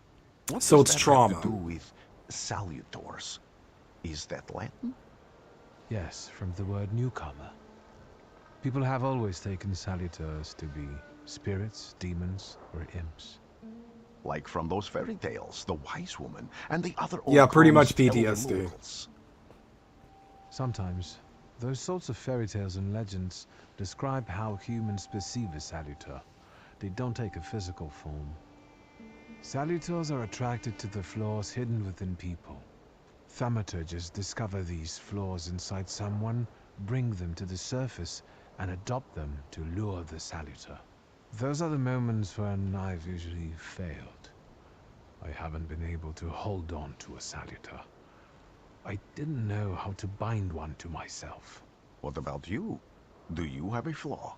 What So does it's that trauma. have to do with salutors? Is that Latin? Yes, from the word newcomer. People have always taken salutors to be spirits, demons, or imps. Like from those fairy tales, the wise woman and the other old Yeah, pretty much crones tell the PTSD. mortals. Sometimes, those sorts of fairy tales and legends describe how humans perceive a salutor. They don't take a physical form. Salutors are attracted to the flaws hidden within people. Thaumaturges discover these flaws inside someone, bring them to the surface, and adopt them to lure the salutor. Those are the moments when I've usually failed. I haven't been able to hold on to a salutor. I didn't know how to bind one to myself. What about you? Do you have a flaw?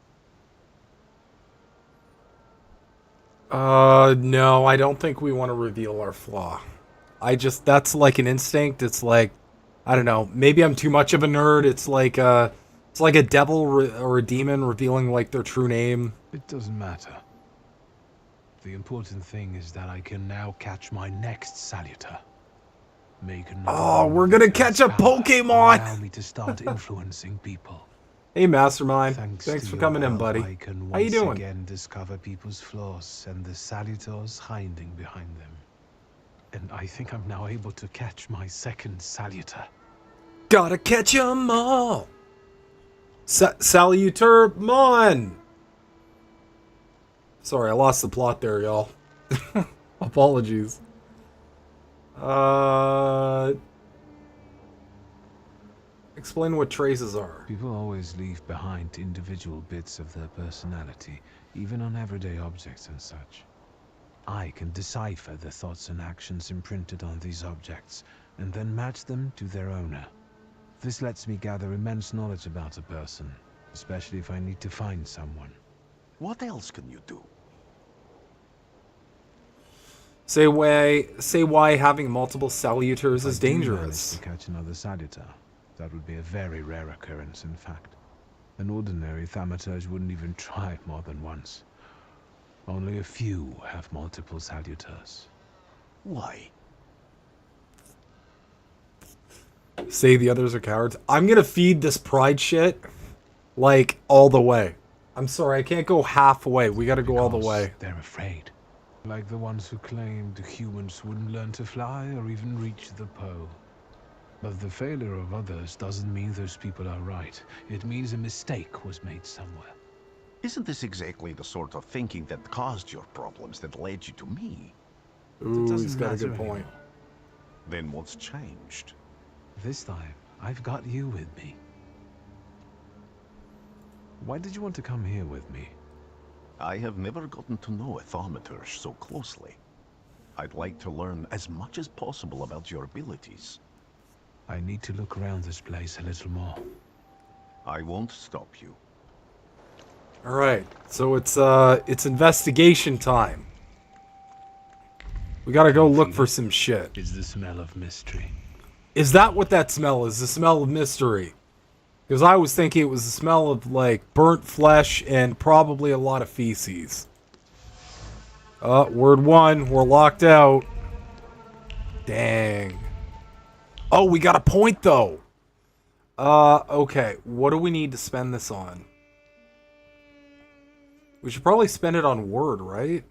No, I don't think we want to reveal our flaw. That's like an instinct. It's like, I don't know, maybe I'm too much of a nerd. It's like a devil or a demon revealing like their true name. It doesn't matter. The important thing is that I can now catch my next salutor. Make another Oh, one we're with gonna the catch a power. Pokemon! Allow me to start influencing people. Hey, Mastermind. Thanks Thanks to for your coming in, help, buddy. I can How you once doing? again discover people's flaws and the salutors hiding behind them. And I think I'm now able to catch my second salutor. Gotta catch 'em all. Salutor Mon. Sorry, I lost the plot there, y'all. Apologies. Explain what traces are. People always leave behind individual bits of their personality, even on everyday objects and such. I can decipher the thoughts and actions imprinted on these objects, and then match them to their owner. This lets me gather immense knowledge about a person, especially if I need to find someone. What else can you do? Say why having multiple salutors is If I do manage dangerous. to catch another salutor, that would be a very rare occurrence, in fact. An ordinary thaumaturge wouldn't even try more than once. Only a few have multiple salutors. Why? Say the others are cowards. I'm gonna feed this pride shit, like, all the way. I'm sorry, I can't go halfway. We gotta go all the way. They're afraid. Like the ones who claimed humans wouldn't learn to fly or even reach the pole. But the failure of others doesn't mean those people are right. It means a mistake was made somewhere. Isn't this exactly the sort of thinking that caused your problems that led you to me? Ooh, doesn't he's got a good matter point. anymore. Then what's changed? This time, I've got you with me. Why did you want to come here with me? I have never gotten to know a thaumaturge so closely. I'd like to learn as much as possible about your abilities. I need to look around this place a little more. I won't stop you. All right, so it's investigation time. We gotta go look for some shit. It's the smell of mystery. Is that what that smell is? The smell of mystery? Because I was thinking it was the smell of, like, burnt flesh and probably a lot of feces. Word one, we're locked out. Dang. Oh, we got a point, though. Okay. What do we need to spend this on? We should probably spend it on word, right?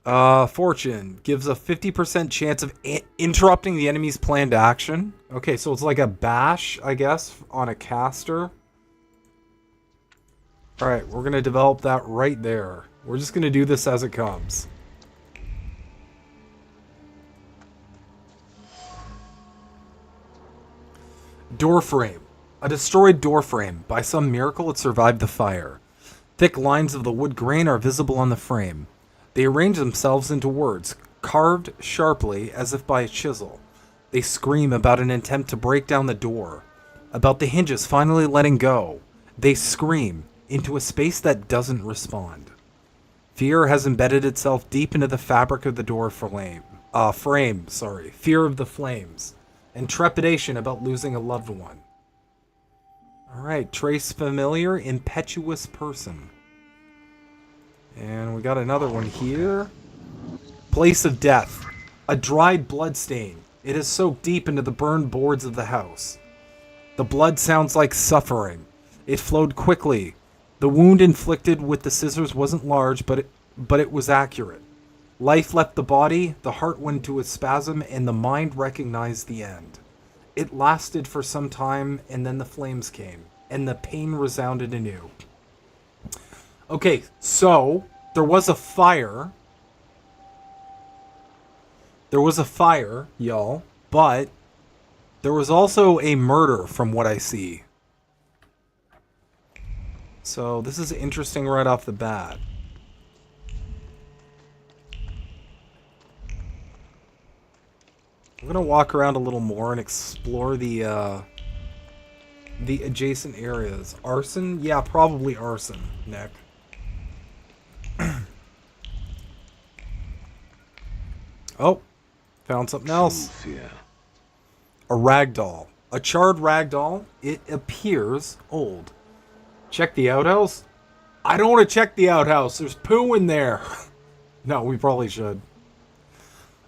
Fortune gives a 50% chance of interrupting the enemy's planned action. Okay, so it's like a bash, I guess, on a caster. Alright, we're going to develop that right there. We're just going to do this as it comes. Door frame. A destroyed door frame. By some miracle, it survived the fire. Thick lines of the wood grain are visible on the frame. They arrange themselves into words, carved sharply as if by a chisel. They scream about an attempt to break down the door, about the hinges finally letting go. They scream into a space that doesn't respond. Fear has embedded itself deep into the fabric of the door frame. Fear of the flames, and trepidation about losing a loved one. Alright, trace familiar, impetuous person. And we got another one here. Place of death. A dried blood stain. It is soaked deep into the burned boards of the house. The blood sounds like suffering. It flowed quickly. The wound inflicted with the scissors wasn't large, but it was accurate. Life left the body, the heart went into a spasm, and the mind recognized the end. It lasted for some time, and then the flames came, and the pain resounded anew. Okay, so there was a fire. There was a fire, y'all, but there was also a murder from what I see. So this is interesting right off the bat. I'm gonna walk around a little more and explore the adjacent areas. Arson? Yeah, probably arson, Nick. Oh, found something else. A ragdoll. A charred ragdoll. It appears old. Check the outhouse? I don't want to check the outhouse. There's poo in there. No, we probably should.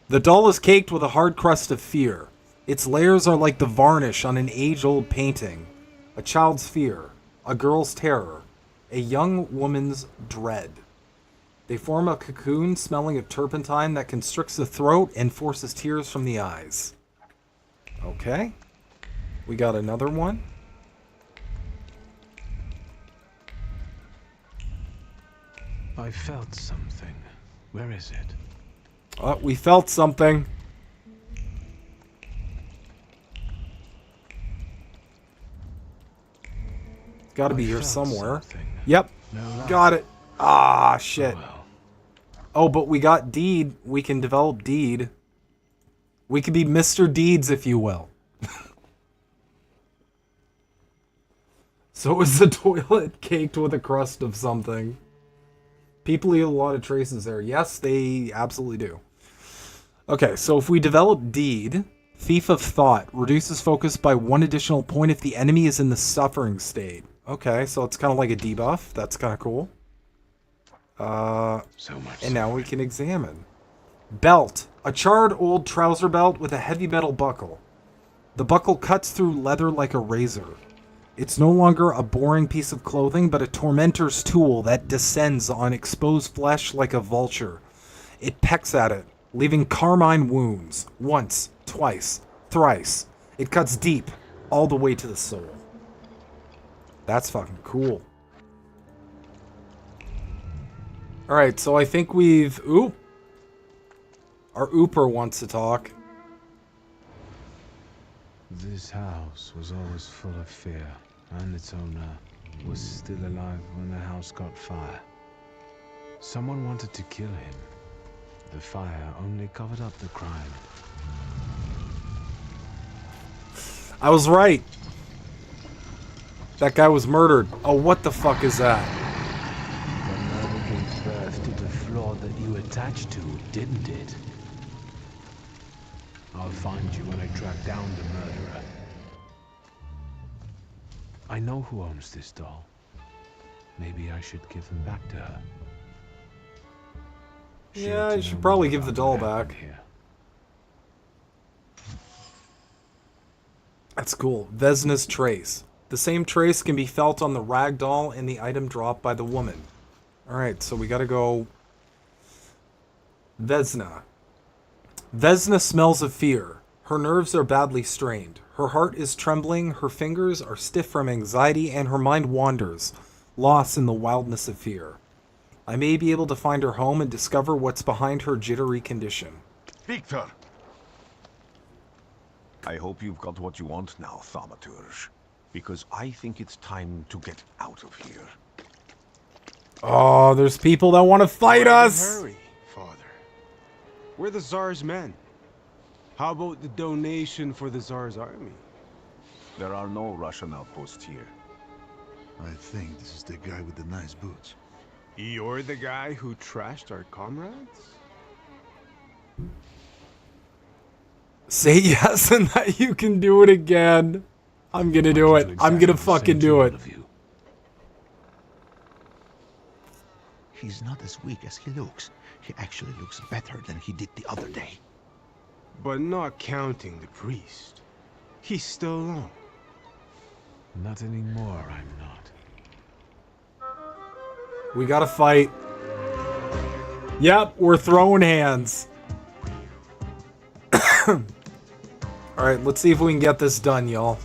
The doll is caked with a hard crust of fear. Its layers are like the varnish on an age-old painting. A child's fear. A girl's terror. A young woman's dread. They form a cocoon smelling of turpentine that constricts the throat and forces tears from the eyes. Okay. We got another one. I felt something. Where is it? Oh, we felt something. Got to be here somewhere. Something. Yep. No, got it. Ah, shit. Oh, well. Oh, but we got Deed. We can develop Deed. We could be Mr. Deeds, if you will. So is the toilet caked with a crust of something? People leave a lot of traces there. Yes, they absolutely do. Okay, so if we develop Deed, Thief of Thought reduces focus by 1 additional point if the enemy is in the suffering state. Okay, so it's kind of like a debuff. That's kind of cool. So much. And now we can examine. Belt. A charred old trouser belt with a heavy metal buckle. The buckle cuts through leather like a razor. It's no longer a boring piece of clothing, but a tormentor's tool that descends on exposed flesh like a vulture. It pecks at it, leaving carmine wounds. Once, twice, thrice. It cuts deep, all the way to the soul. That's fucking cool. Alright, so I think we've... Oop! Our Ooper wants to talk. This house was always full of fear, and its owner was still alive when the house caught fire. Someone wanted to kill him. The fire only covered up the crime. I was right. That guy was murdered. Oh, what the fuck is that? The murder gave birth to the flaw that you attached to, didn't it? I'll find you when I track down the murderer. I know who owns this doll. Maybe I should give him back to her. Yeah, you should probably give the doll back. Here. That's cool. Vesna's trace. The same trace can be felt on the rag doll and the item dropped by the woman. Alright, so we gotta go... Vesna. Vesna smells of fear. Her nerves are badly strained. Her heart is trembling, her fingers are stiff from anxiety, and her mind wanders, lost in the wildness of fear. I may be able to find her home and discover what's behind her jittery condition. Victor! I hope you've got what you want now, Thaumaturge. Because I think it's time to get out of here. Oh, there's people that want to fight us! Hurry, Father. We're the Tsar's men. How about the donation for the Tsar's army? There are no Russian outposts here. I think this is the guy with the nice boots. You're the guy who trashed our comrades? Say yes and that you can do it again. I'm gonna do it. I'm gonna fucking do it. He's not as weak as he looks. He actually looks better than he did the other day. But not counting the priest. He's still alone. Not anymore, I'm not. We gotta fight. Yep, we're throwing hands. Alright, let's see if we can get this done, y'all.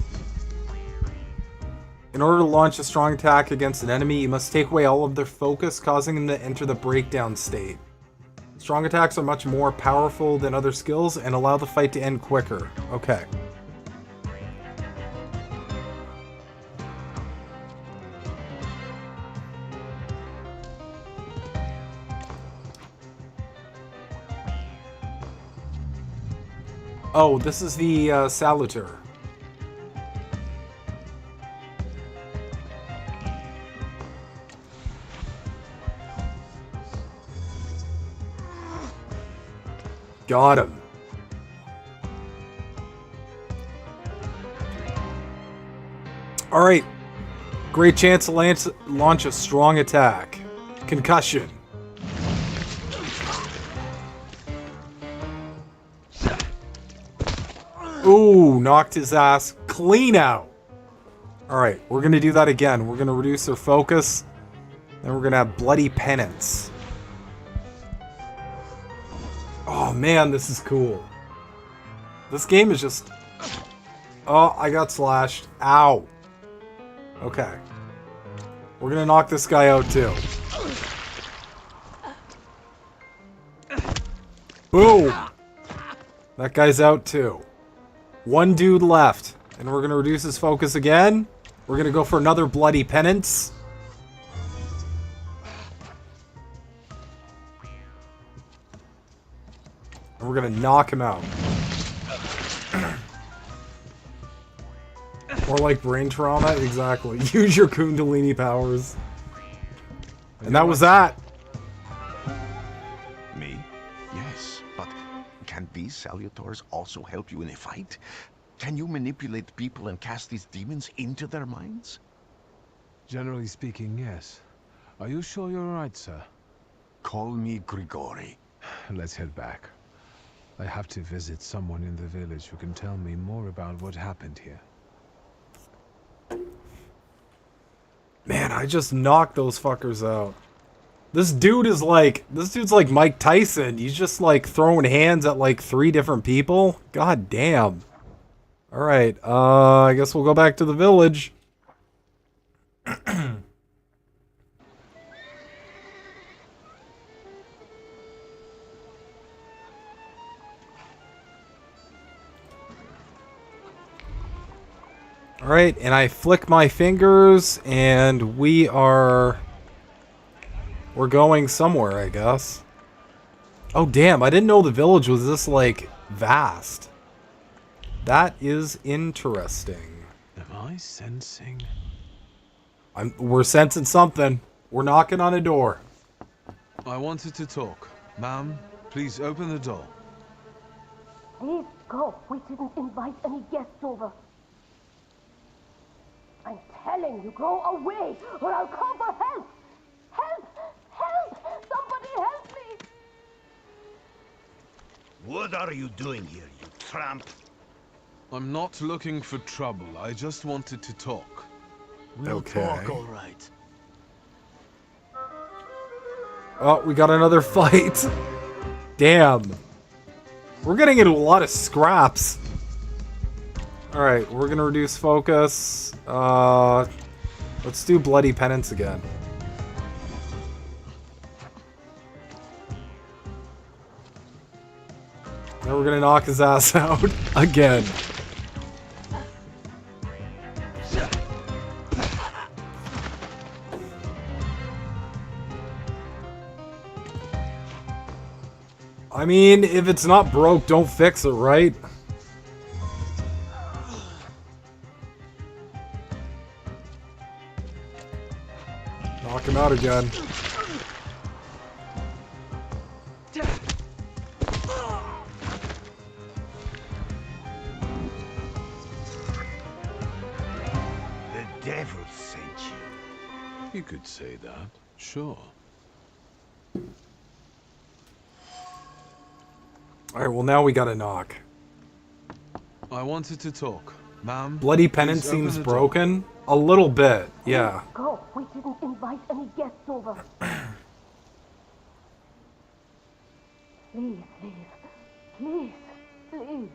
In order to launch a strong attack against an enemy, you must take away all of their focus, causing them to enter the breakdown state. Strong attacks are much more powerful than other skills and allow the fight to end quicker. Okay. Oh, this is the Salutor. Got him. All right. Great chance to launch a strong attack. Concussion. Ooh, knocked his ass clean out. All right, we're going to do that again. We're going to reduce their focus. Then we're going to have bloody penance. Oh man, this is cool. This game is just... Oh, I got slashed. Ow. Okay. We're gonna knock this guy out too. Boom! That guy's out too. One dude left. And we're gonna reduce his focus again. We're gonna go for another bloody penance. And we're gonna knock him out. Or like brain trauma, exactly. Use your Kundalini powers. And that was that. Me? Yes, but can these salutors also help you in a fight? Can you manipulate people and cast these demons into their minds? Generally speaking, yes. Are you sure you're right, sir? Call me Grigori. Let's head back. I have to visit someone in the village who can tell me more about what happened here. Man, I just knocked those fuckers out. This dude's like Mike Tyson. He's just like throwing hands at like 3 different people. God damn. Alright, I guess we'll go back to the village. Alright, and I flick my fingers, and we're going somewhere, I guess. Oh, damn, I didn't know the village was this, like, vast. That is interesting. Am I sensing? We're sensing something. We're knocking on a door. I wanted to talk. Ma'am, please open the door. Please go. We didn't invite any guests over. I'm telling you, go away, or I'll call for help! Help! Help! Somebody help me! What are you doing here, you tramp? I'm not looking for trouble. I just wanted to talk. We'll talk, all right. Oh, we got another fight. Damn. We're getting into a lot of scraps. Alright, we're gonna reduce focus. Let's do bloody penance again. Then we're gonna knock his ass out again. I mean, if it's not broke, don't fix it, right? Knock him out again. The devil sent you. You could say that, sure. Alright, well now we gotta knock. I wanted to talk. Ma'am? Bloody Pennant please open seems the door. broken? A little bit, yeah. Go. We didn't invite any guests over. Please leave. Please. Please.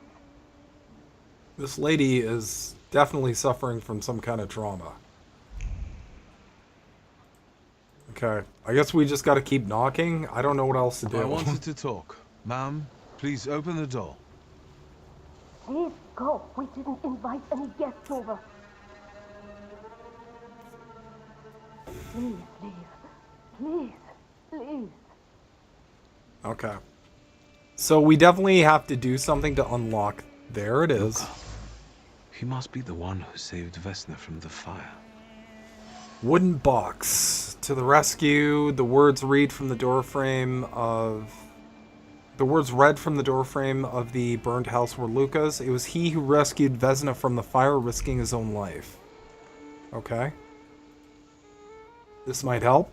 This lady is definitely suffering from some kind of trauma. Okay, I guess we just gotta keep knocking. I don't know what else to do. I wanted to talk. Ma'am, please open the door. Please go. We didn't invite any guests over. Please leave. Please. Please. Okay. So we definitely have to do something to unlock. There it is. He must be the one who saved Vesna from the fire. Wooden box. To the rescue. The words read from the doorframe of... The words read from the doorframe of the burned house were Luca's. It was he who rescued Vesna from the fire, risking his own life. Okay. This might help.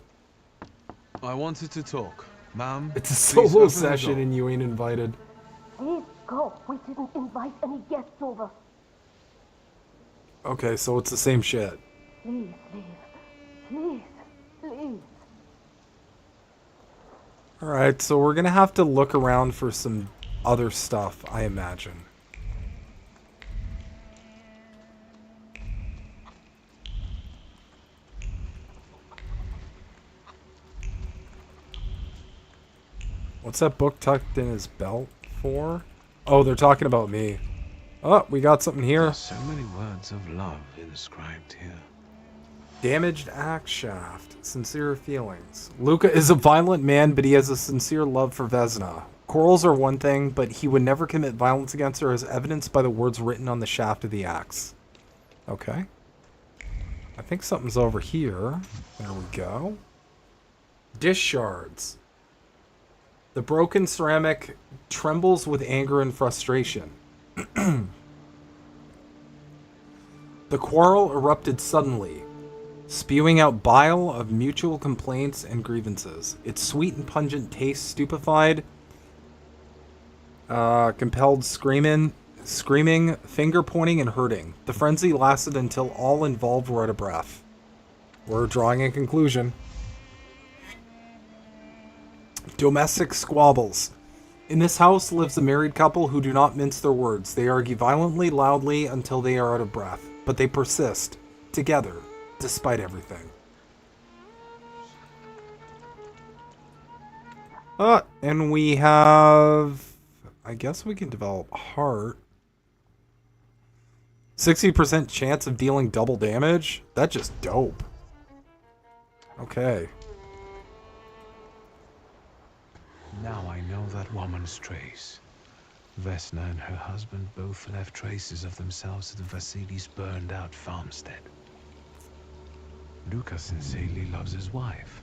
I wanted to talk. Ma'am, It's a please solo open the session door. and you ain't invited. Please go. We didn't invite any guests over. Okay, so it's the same shit. Please leave. Please. Please. Alright, so we're gonna have to look around for some other stuff, I imagine. What's that book tucked in his belt for? Oh, they're talking about me. Oh, we got something here. There's so many words of love inscribed here. Damaged axe shaft. Sincere feelings. Luca is a violent man, but he has a sincere love for Vesna. Quarrels are one thing, but he would never commit violence against her, as evidenced by the words written on the shaft of the axe. Okay. I think something's over here. There we go. Dish shards. The broken ceramic trembles with anger and frustration. The quarrel erupted suddenly, spewing out bile of mutual complaints and grievances. Its sweet and pungent taste stupefied, compelled screaming, finger pointing, and hurting. The frenzy lasted until all involved were out of breath. We're drawing a conclusion. Domestic squabbles. In this house lives a married couple who do not mince their words. They argue violently, loudly, until they are out of breath. But they persist, together, despite everything. And we have... I guess we can develop heart. 60% chance of dealing double damage? That's just dope. Okay. Now I know that woman's trace. Vesna and her husband both left traces of themselves at Vasili's burned-out farmstead. Luca sincerely loves his wife.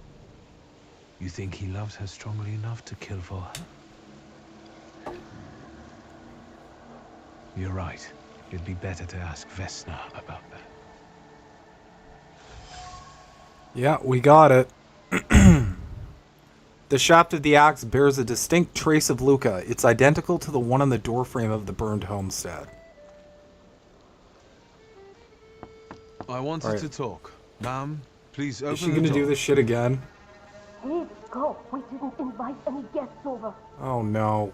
You think he loves her strongly enough to kill for her? You're right. It'd be better to ask Vesna about that. Yeah, we got it. The shaft of the axe bears a distinct trace of Luca. It's identical to the one on the doorframe of the burned homestead. I wanted to talk. Ma'am, please open Is she the gonna door. do this shit again? Please go. We didn't invite any guests over. Oh no.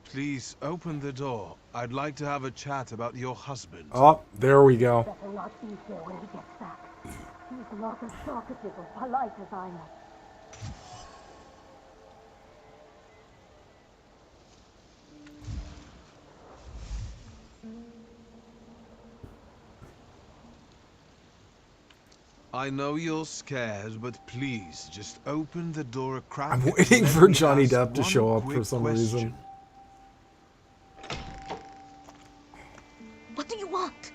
Please open the door. I'd like to have a chat about your husband. Oh, there we go. Better not be here when he gets back. He's not as talkative or polite as I am. I know you're scared, but please just open the door a crack. I'm and waiting let for me Johnny ask Depp to one show up for quick some question. reason. What do you want?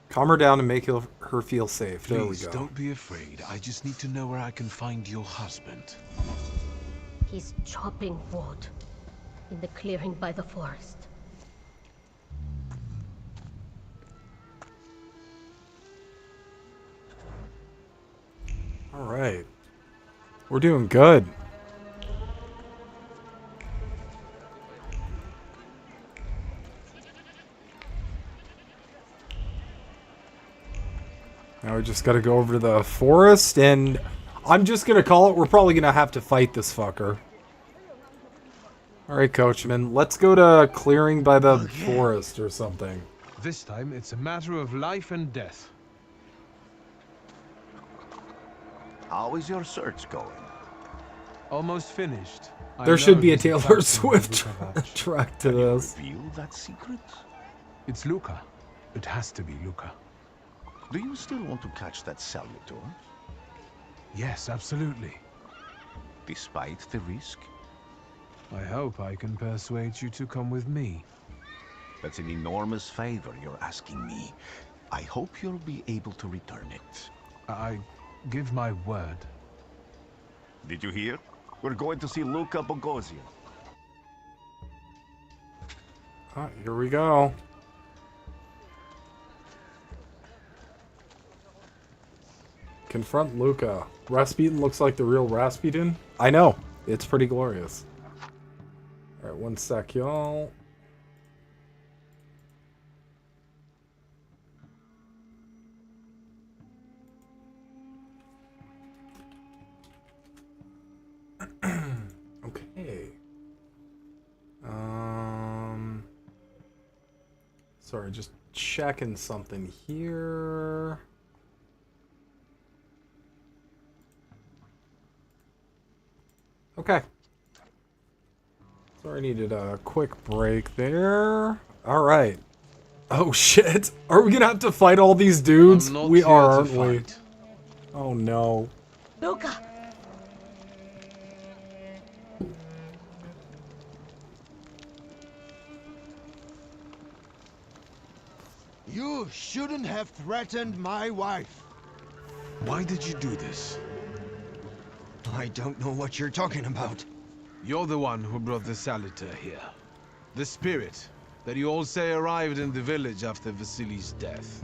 Calm her down and make her feel safe. There we Please go. don't be afraid. I just need to know where I can find your husband. He's chopping wood in the clearing by the forest. All right. We're doing good. Now we just gotta go over to the forest, and I'm just gonna call it. We're probably gonna have to fight this fucker. Alright, Coachman. Let's go to clearing by the forest or something. This time, it's a matter of life and death. How is your search going? Almost finished. There should be a Taylor Swift track to this. Reveal that secret? It's Luca. It has to be Luca. Do you still want to catch that Salvatore? Yes, absolutely. Despite the risk? I hope I can persuade you to come with me. That's an enormous favor you're asking me. I hope you'll be able to return it. I give my word. Did you hear? We're going to see Luca Bogosian. Ah, here we go. Confront Luca. Rasputin looks like the real Rasputin. I know. It's pretty glorious. Alright, one sec, y'all. Okay. Sorry, just checking something here. Okay. Sorry, I needed a quick break there. Alright. Oh shit. Are we gonna have to fight all these dudes? We are, aren't we? Oh no. Luca! You shouldn't have threatened my wife. Why did you do this? I don't know what you're talking about. You're the one who brought the Saliter here. The spirit that you all say arrived in the village after Vasily's death.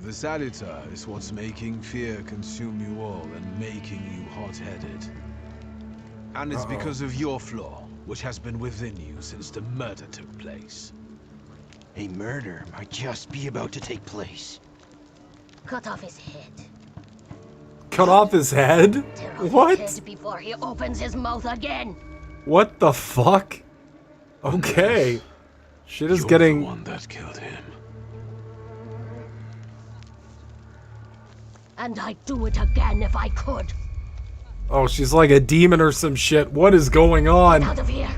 The Saliter is what's making fear consume you all and making you hot-headed. And it's because of your flaw, which has been within you since the murder took place. A murder might just be about to take place. Cut off his head. Cut off his head? Tear off What? his head before he opens his mouth again. What the fuck? Okay. Shit is You're getting... the one that killed him. And I'd do it again if I could. Oh, she's like a demon or some shit. What is going on? Get out of here.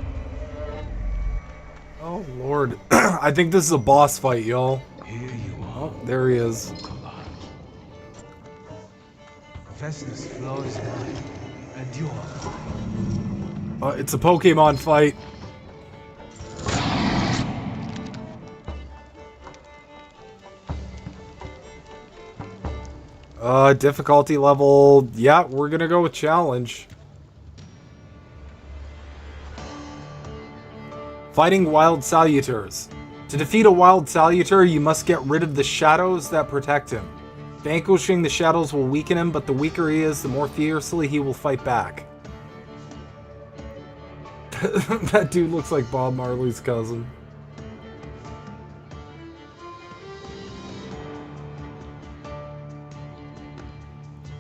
Oh, Lord. I think this is a boss fight, y'all. Here you are. Oh, there he is. Vesna's flaw is mine, and yours. It's a Pokemon fight. Difficulty level... Yeah, we're gonna go with challenge. Fighting Wild Saluters. To defeat a Wild Saluter, you must get rid of the shadows that protect him. Vanquishing the shadows will weaken him, but the weaker he is, the more fiercely he will fight back. That dude looks like Bob Marley's cousin.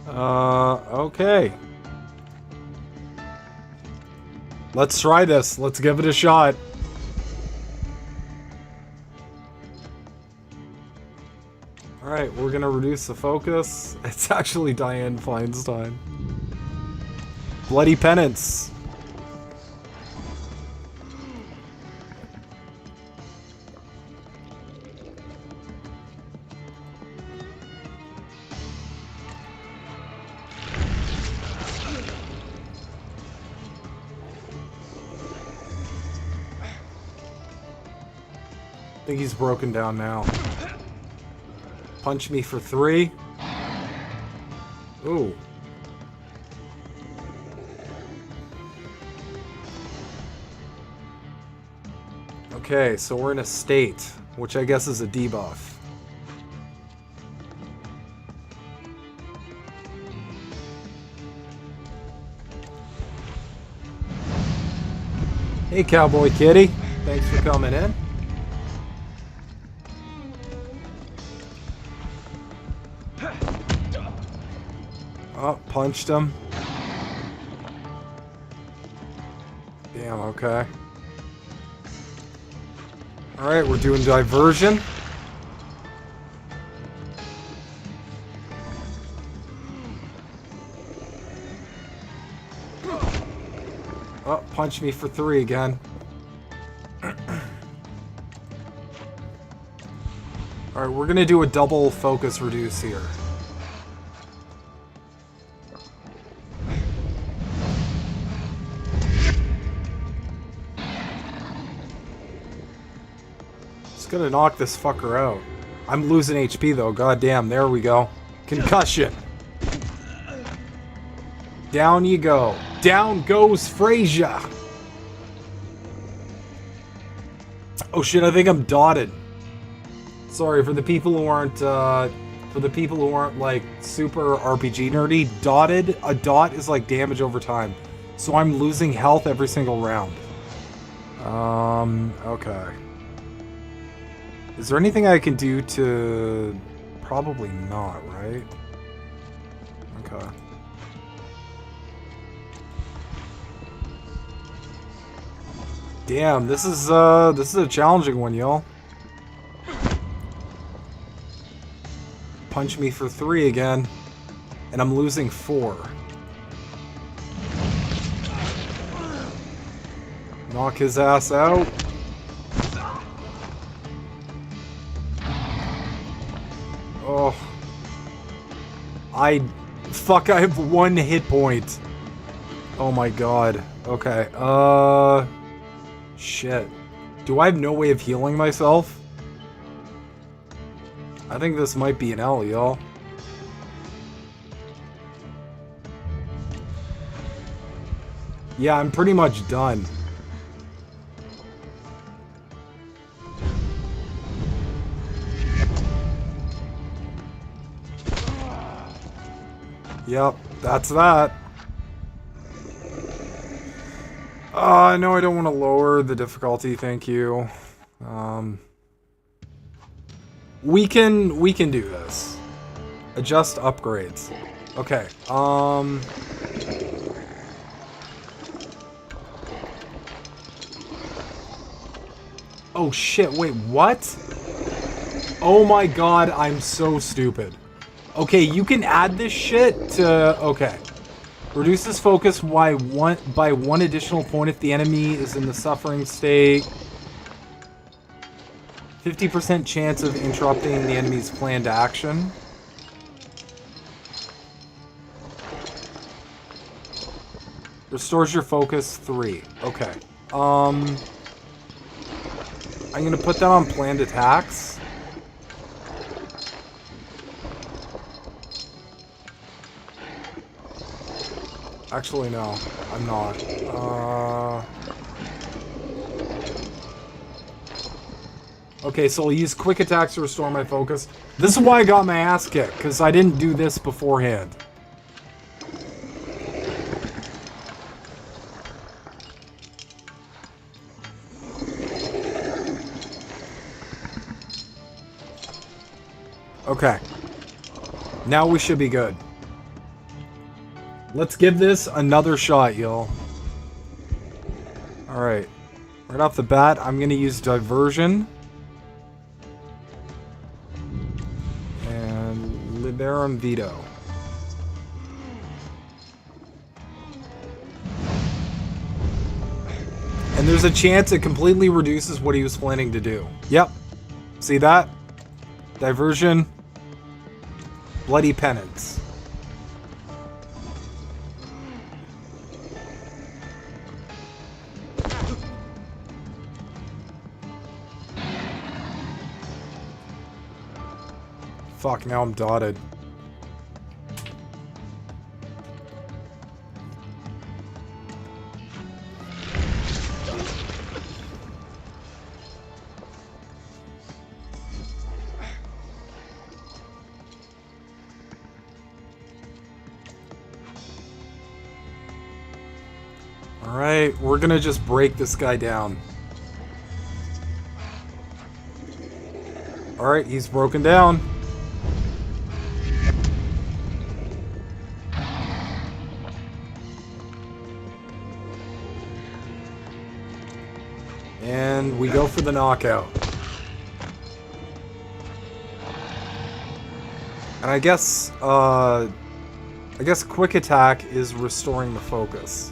Okay. Let's try this. Let's give it a shot. Alright, we're gonna reduce the focus. It's actually Diane Feinstein. Bloody Penance. I think he's broken down now. Punch me for 3. Ooh. Okay, so we're in a state, which I guess is a debuff. Hey, Cowboy Kitty. Thanks for coming in. Oh, punched him. Damn, okay. Alright, we're doing diversion. Oh, punch me for 3 again. Alright, we're gonna do a double focus reduce here. Just gonna knock this fucker out. I'm losing HP though, goddamn, there we go. Concussion. Down you go. Down goes Frazier. Oh shit, I think I'm dotted. Sorry, for the people who aren't like super RPG nerdy, dotted, a dot is like damage over time. So I'm losing health every single round. Okay. Is there anything I can do to... Probably not, right? Okay. Damn, this is a challenging one, y'all. Punch me for 3 again, and I'm losing 4. Knock his ass out. Oh. Fuck, I have 1 hit point. Oh my god. Okay, shit. Do I have no way of healing myself? I think this might be an L, y'all. Yeah, I'm pretty much done. Yep, that's that. No, I don't want to lower the difficulty, thank you. We can do this. Adjust upgrades. Okay, Oh shit, wait, what? Oh my god, I'm so stupid. Okay, you can add this shit to... Okay. Reduces focus by one additional point if the enemy is in the suffering state. 50% chance of interrupting the enemy's planned action. Restores your focus 3. Okay. I'm gonna put that on planned attacks. Actually, no. I'm not. Okay, so I'll use quick attacks to restore my focus. This is why I got my ass kicked, because I didn't do this beforehand. Okay. Now we should be good. Let's give this another shot, y'all. Alright. Right off the bat, I'm going to use Diversion. And Liberum Veto. And there's a chance it completely reduces what he was planning to do. Yep. See that? Diversion. Bloody Penance. Fuck, now I'm dotted. Alright, we're gonna just break this guy down. Alright, he's broken down. And we go for the knockout. And I guess quick attack is restoring the focus.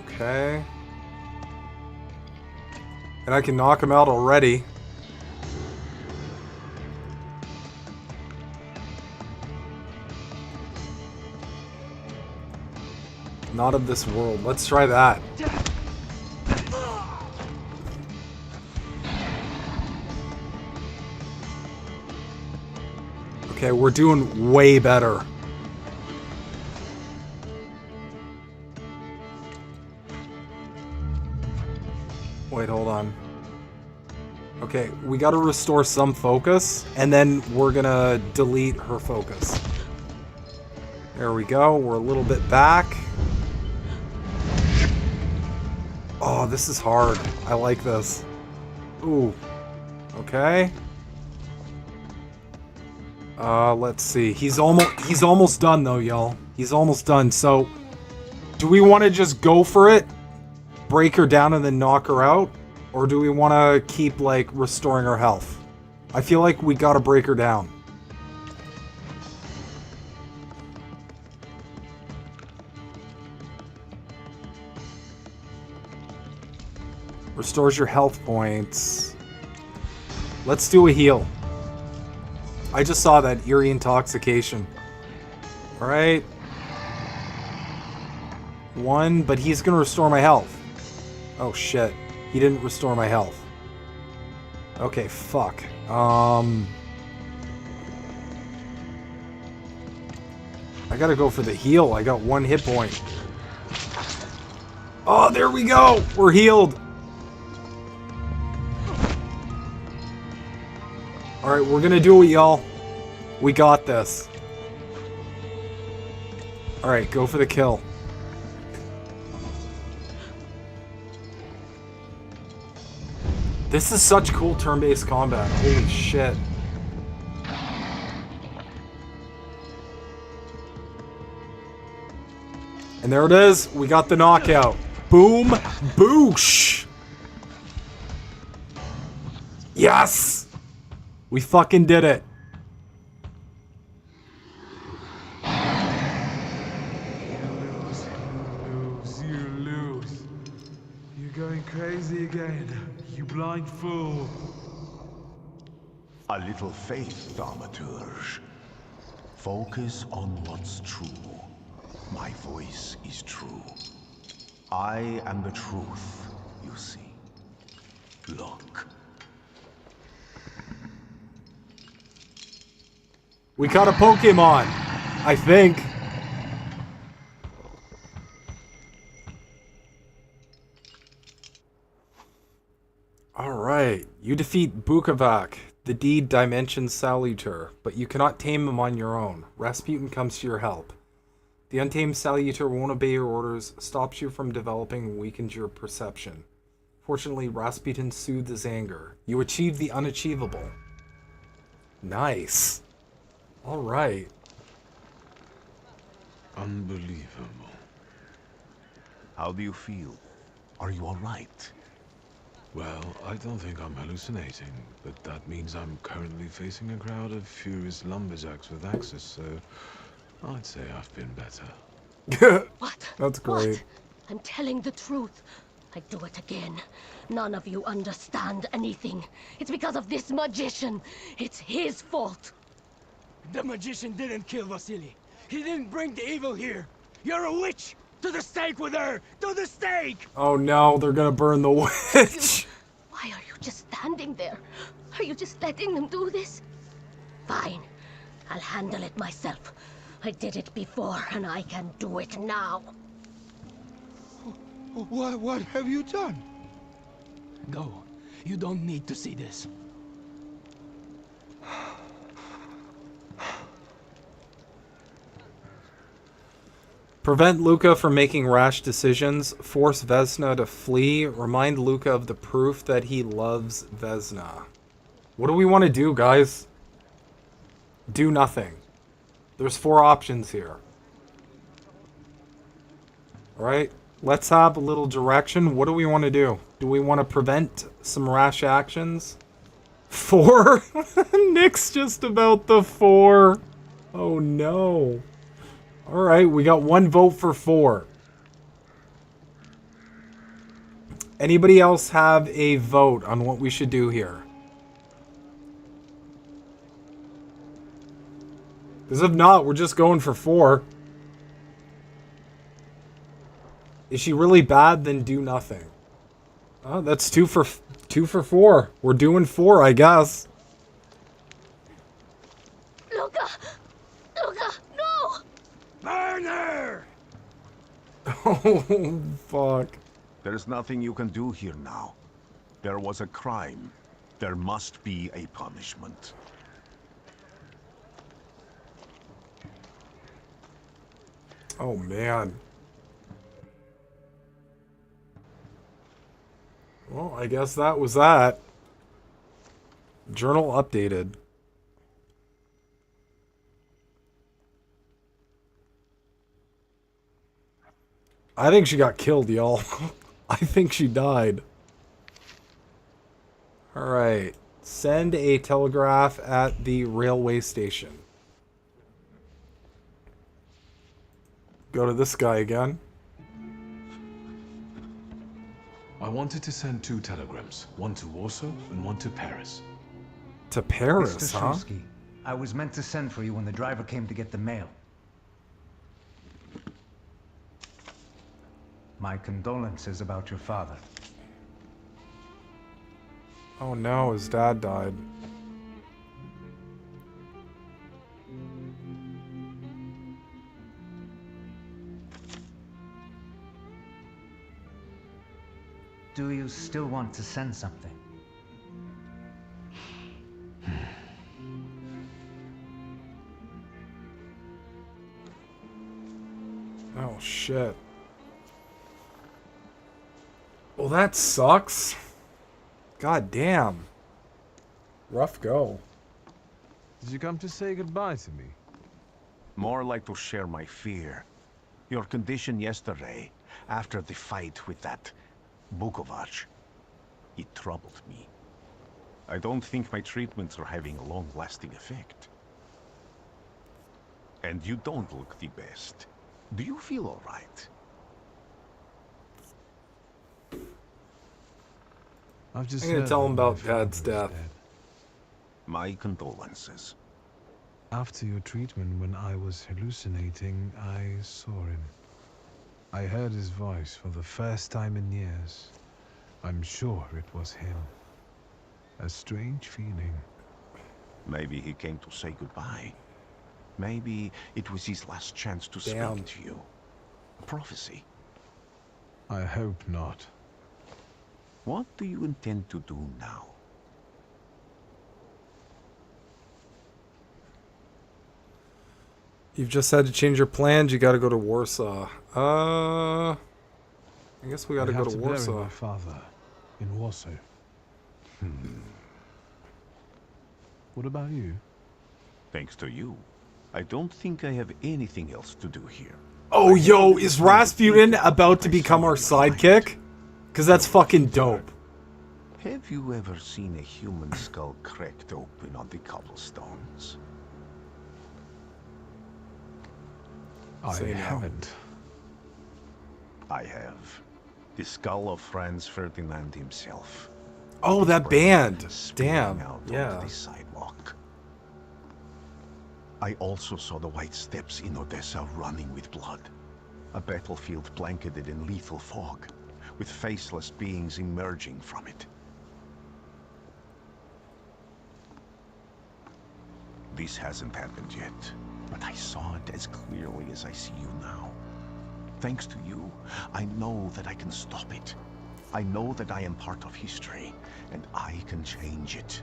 Okay. And I can knock him out already. Not of this world. Let's try that. Okay, we're doing way better. Wait, hold on. Okay, we gotta restore some focus, and then we're gonna delete her focus. There we go, we're a little bit back. Oh, this is hard. I like this. Ooh. Okay. Let's see. He's almost done though, y'all. He's almost done. So, do we want to just go for it? Break her down and then knock her out? Or do we want to keep, like, restoring her health? I feel like we gotta break her down. Restores your health points. Let's do a heal. I just saw that eerie intoxication. Alright. 1, but he's gonna restore my health. Oh shit. He didn't restore my health. Okay, fuck. I gotta go for the heal. I got 1 hit point. Oh, there we go! We're healed! Alright, we're gonna do it, y'all. We got this. Alright, go for the kill. This is such cool turn-based combat. Holy shit. And there it is. We got the knockout. Boom. Boosh. Yes! We fucking did it. You lose. You're going crazy again, you blind fool. A little faith, Thaumaturge. Focus on what's true. My voice is true. I am the truth, you see. Look. We caught a Pokemon, I think. Alright, you defeat Bukavak, the D-Dimension Saluter, but you cannot tame him on your own. Rasputin comes to your help. The untamed Saluter won't obey your orders, stops you from developing, and weakens your perception. Fortunately, Rasputin soothes his anger. You achieve the unachievable. Nice. Alright. Unbelievable. How do you feel? Are you alright? Well, I don't think I'm hallucinating, but that means I'm currently facing a crowd of furious lumberjacks with axes, so I'd say I've been better. What? That's great. What? I'm telling the truth. I do it again. None of you understand anything. It's because of this magician. It's his fault. The magician didn't kill Vasily. He didn't bring the evil here. You're a witch. To the stake with her! To the stake! Oh no, they're gonna burn the witch. Why are you just standing there? Are you just letting them do this? Fine. I'll handle it myself. I did it before, and I can do it now. What have you done? Go. You don't need to see this. Prevent Luca from making rash decisions. Force Vesna to flee. Remind Luca of the proof that he loves Vesna. What do we want to do, guys? Do nothing. There's 4 options here. Alright, let's have a little direction. What do we want to do? Do we want to prevent some rash actions? 4? Nick's just about the 4. Oh no. Alright, we got 1 vote for 4. Anybody else have a vote on what we should do here? Because if not, we're just going for 4. Is she really bad? Then do nothing. Oh, that's 2 for 4. We're doing 4, I guess. Luca! Luca, no! Burn her! Oh, fuck. There's nothing you can do here now. There was a crime. There must be a punishment. Oh, man. Well, I guess that was that. Journal updated. I think she got killed, y'all. I think she died. Alright. Send a telegraph at the railway station. Go to this guy again. I wanted to send 2 telegrams. One to Warsaw and one to Paris. To Paris, Mr. huh? Shulsky, I was meant to send for you when the driver came to get the mail. My condolences about your father. Oh no, his dad died. Do you still want to send something? Oh shit. Well, that sucks. God damn. Rough go. Did you come to say goodbye to me? More like to share my fear. Your condition yesterday, after the fight with that Bukovac, it troubled me. I don't think my treatments are having a long-lasting effect. And you don't look the best. Do you feel all right? I've just I'm gonna heard tell him that my about Dad's father is death. dead. My condolences. After your treatment, when I was hallucinating, I saw him. I heard his voice for the first time in years. I'm sure it was him. A strange feeling. Maybe he came to say goodbye. Maybe it was his last chance to Damn. speak to you. A prophecy. I hope not. What do you intend to do now? You've just had to change your plans. You gotta go to Warsaw. I guess we gotta I go have to bury Warsaw. my father in Warsaw. What about you? Thanks to you, I don't think I have anything else to do here. Oh, yo, is Rasputin about to become our sidekick? Because that's fucking dope. Have you ever seen a human skull cracked open on the cobblestones? I Say no. haven't. I have. The skull of Franz Ferdinand himself. Oh, that band. Spilling Damn. out Yeah. onto the sidewalk. I also saw the white steps in Odessa running with blood. A battlefield blanketed in lethal fog, with faceless beings emerging from it. This hasn't happened yet, but I saw it as clearly as I see you now. Thanks to you, I know that I can stop it. I know that I am part of history, and I can change it.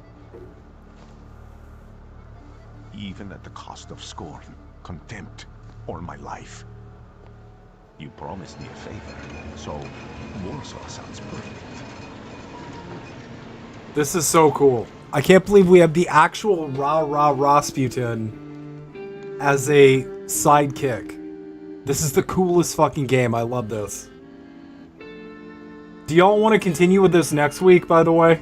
Even at the cost of scorn, contempt, or my life. You promised me a favor, so Warsaw sounds perfect. This is so cool. I can't believe we have the actual Rah Rasputin as a sidekick. This is the coolest fucking game. I love this. Do y'all want to continue with this next week, by the way?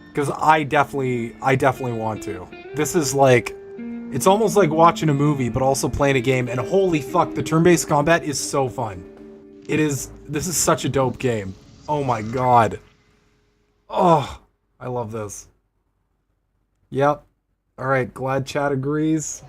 Because I definitely want to. This is like, it's almost like watching a movie, but also playing a game. And holy fuck, the turn-based combat is so fun. This is such a dope game. Oh my god. Oh, I love this. Yep. Alright, glad chat agrees.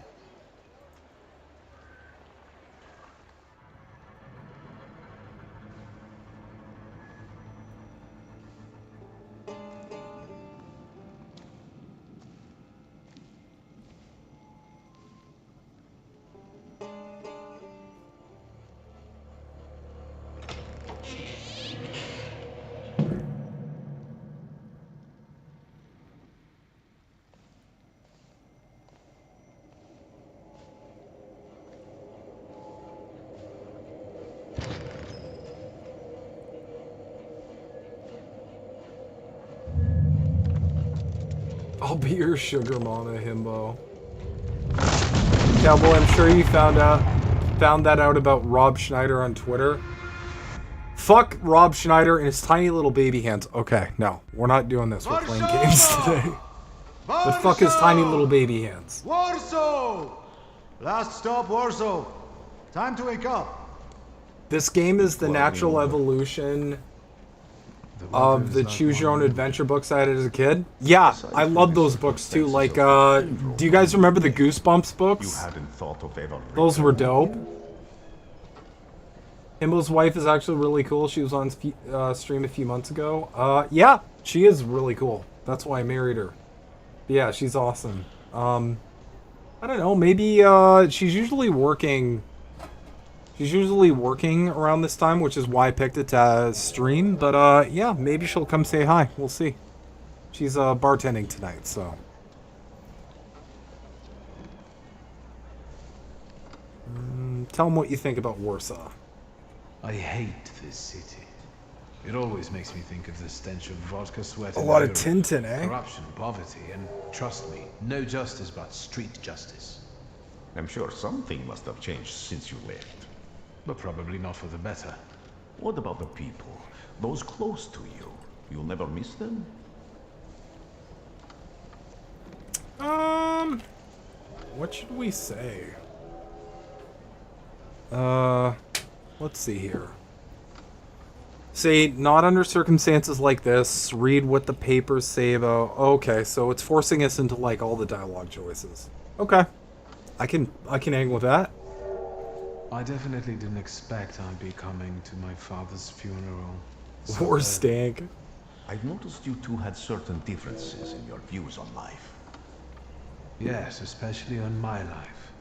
I'll be your sugar mama, Himbo. Cowboy, I'm sure you found that out about Rob Schneider on Twitter. Fuck Rob Schneider and his tiny little baby hands. Okay, no, we're not doing this. We're playing games today. But fuck his tiny little baby hands. Warsaw! Last stop, Warsaw. Time to wake up. This game is the natural evolution of the Choose Your Own Adventure books I had as a kid. Yeah, I love those books too. Like, do you guys remember the Goosebumps books? You hadn't thought of ever. Those were dope. Himbo's wife is actually really cool. She was on stream a few months ago. Yeah, she is really cool. That's why I married her. But yeah, she's awesome. I don't know, maybe she's usually working around this time, which is why I picked it to stream. But yeah, maybe she'll come say hi. We'll see. She's bartending tonight, so. Tell them what you think about Warsaw. I hate this city. It always makes me think of the stench of vodka sweat. A lot of Tintin, eh? Corruption, poverty, and trust me, no justice but street justice. I'm sure something must have changed since you left. But probably not for the better. What about the people? Those close to you? You'll never miss them? What should we say? Let's see here. Say, not under circumstances like this. Read what the papers say about... Okay, so it's forcing us into, like, all the dialogue choices. Okay. I can hang with that. I definitely didn't expect I'd be coming to my father's funeral. Or stank. I've noticed you two had certain differences in your views on life. Yes, especially on my life.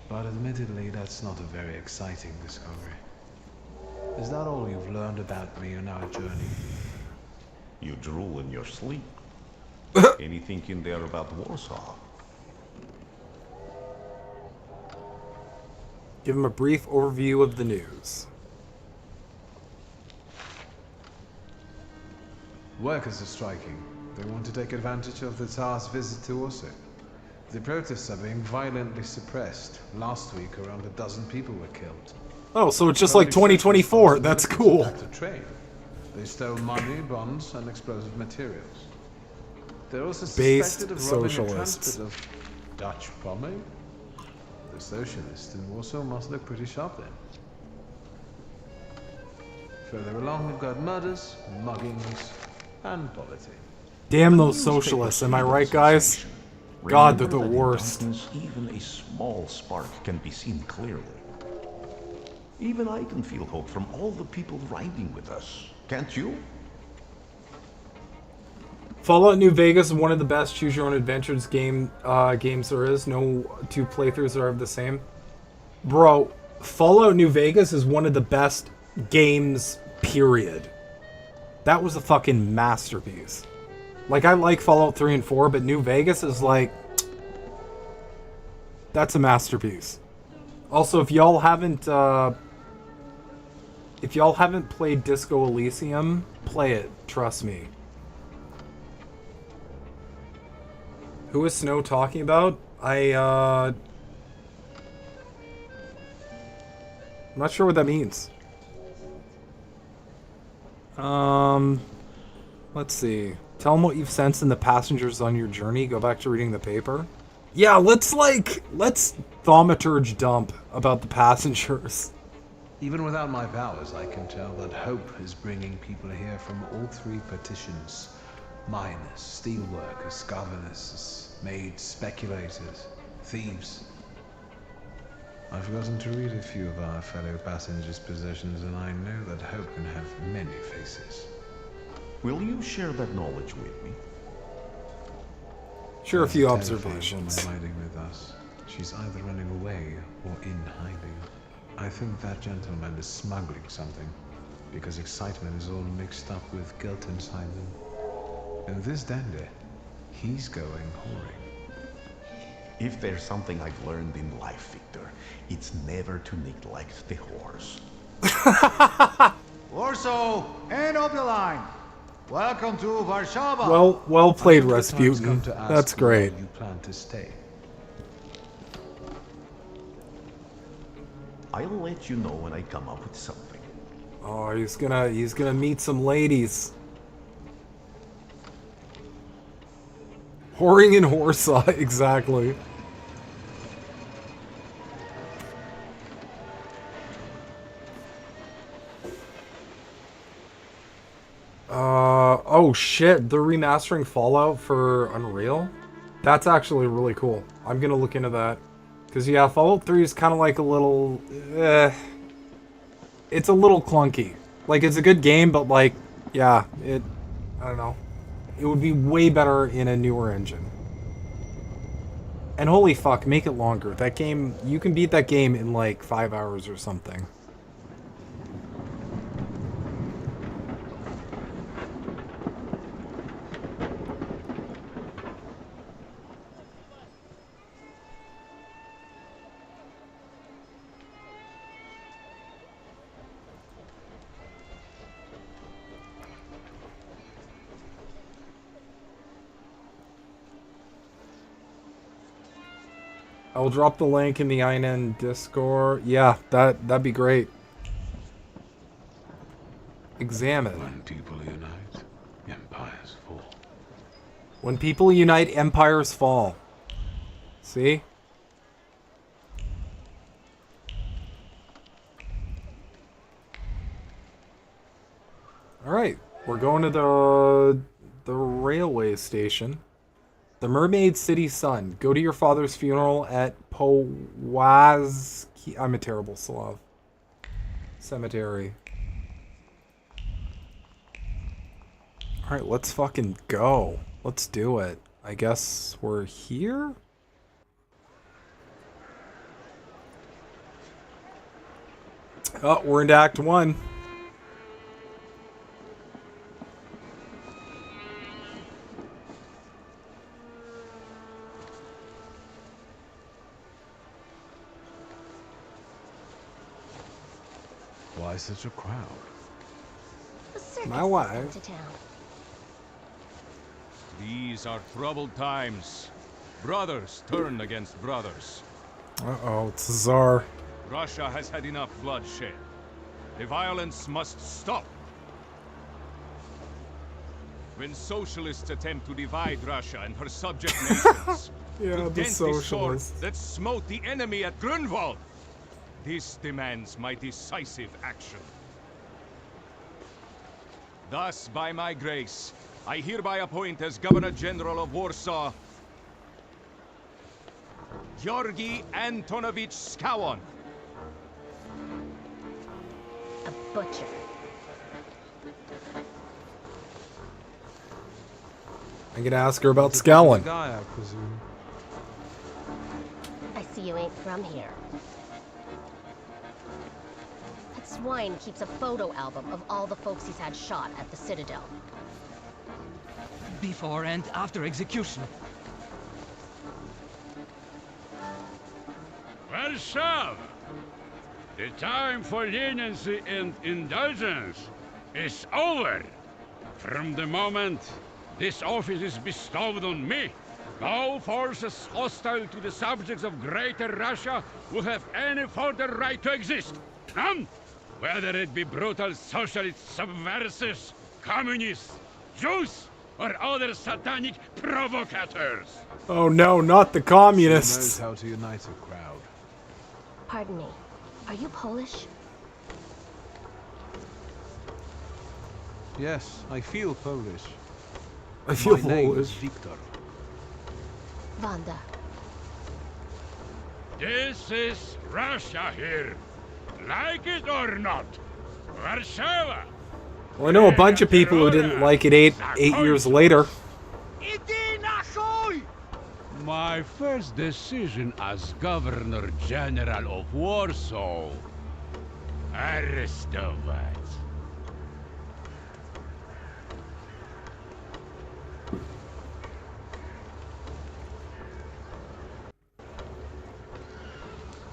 But admittedly, that's not a very exciting discovery. Is that all you've learned about me on our journey? You drool in your sleep. Anything in there about Warsaw? Give him a brief overview of the news. Workers are striking. They want to take advantage of the Tsar's visit to Warsaw. The protests are being violently suppressed. Last week, around 12 people were killed. Oh, so it's just like 2024. That's cool. To trade. They stole money, bonds, and explosive materials. They're also suspected of robbing a transport of Dutch bombing. The socialists in Warsaw must look pretty sharp then. Further along, we've got murders, muggings, and poverty. Damn those socialists, am I right, guys? God, they're the worst. Even a small spark can be seen clearly. Even I can feel hope from all the people riding with us. Can't you? Fallout New Vegas is one of the best choose your own adventures games there is. No two playthroughs are the same. Bro, Fallout New Vegas is one of the best games, period. That was a fucking masterpiece. Like, I like Fallout 3 and 4, but New Vegas is like... That's a masterpiece. Also, if y'all haven't played Disco Elysium, play it. Trust me. Who is Snow talking about? I'm not sure what that means. Let's see. Tell them what you've sensed in the passengers on your journey. Go back to reading the paper. Yeah, let's thaumaturge dump about the passengers. Even without my powers, I can tell that hope is bringing people here from all three partitions. Miners, steelworkers, governesses, maids, speculators, thieves. I've forgotten to read a few of our fellow passengers' possessions, and I know that hope can have many faces. Will you share that knowledge with me? Sure, a few observations. Riding with us. She's either running away or in hiding. I think that gentleman is smuggling something, because excitement is all mixed up with guilt inside them. And this dandy, he's going whoring. If there's something I've learned in life, Victor, it's never to neglect the horse. Warsaw, end of the line. Welcome to Warsaw. Well played, Rasputin. That's great. You plan to stay. I'll let you know when I come up with something. Oh, he's gonna meet some ladies. Whoring in Warsaw, exactly. Oh shit, they're remastering Fallout for Unreal? That's actually really cool. I'm gonna look into that. Because yeah, Fallout 3 is kind of like a little... it's a little clunky. Like, it's a good game, but like, yeah, I don't know. It would be way better in a newer engine. And holy fuck, make it longer. That game, you can beat that game in like 5 hours or something. I'll drop the link in the INN Discord. Yeah, that'd be great. Examine. When people unite, empires fall. When people unite, empires fall. See? Alright, we're going to the railway station. The Mermaid City Sun. Go to your father's funeral at Powazki. I'm a terrible Slav. Cemetery. Alright, let's fucking go. Let's do it. I guess we're here? Oh, we're into Act 1. Why such a crowd? My wife. These are troubled times. Brothers turn against brothers. Uh-oh, it's the Tsar. Russia has had enough bloodshed. The violence must stop. When socialists attempt to divide Russia and her subject nations, Yeah, to the dent the sword socialists. that smote the enemy at Grunwald, this demands my decisive action. Thus, by my grace, I hereby appoint as Governor General of Warsaw, Georgi Antonovich Skowon. butcher. I'm gonna ask her about Scowlin. Guy, I presume. I see you ain't from here. That swine keeps a photo album of all the folks he's had shot at the Citadel. Before and after execution. Warsaw! The time for leniency and indulgence is over. From the moment this office is bestowed on me, no forces hostile to the subjects of Greater Russia will have any further right to exist. None! Whether it be brutal socialist subversives, communists, Jews, or other satanic provocators. Oh no, not the communists. She knows how to unite a crowd. Pardon me, are you Polish? Yes, I feel Polish. I feel My name is Polish. Victor. Wanda. This is Russia here. Like it or not. Warsaw. Well, I know a bunch of people who didn't like it eight years later. My first decision as Governor General of Warsaw. Arrestować.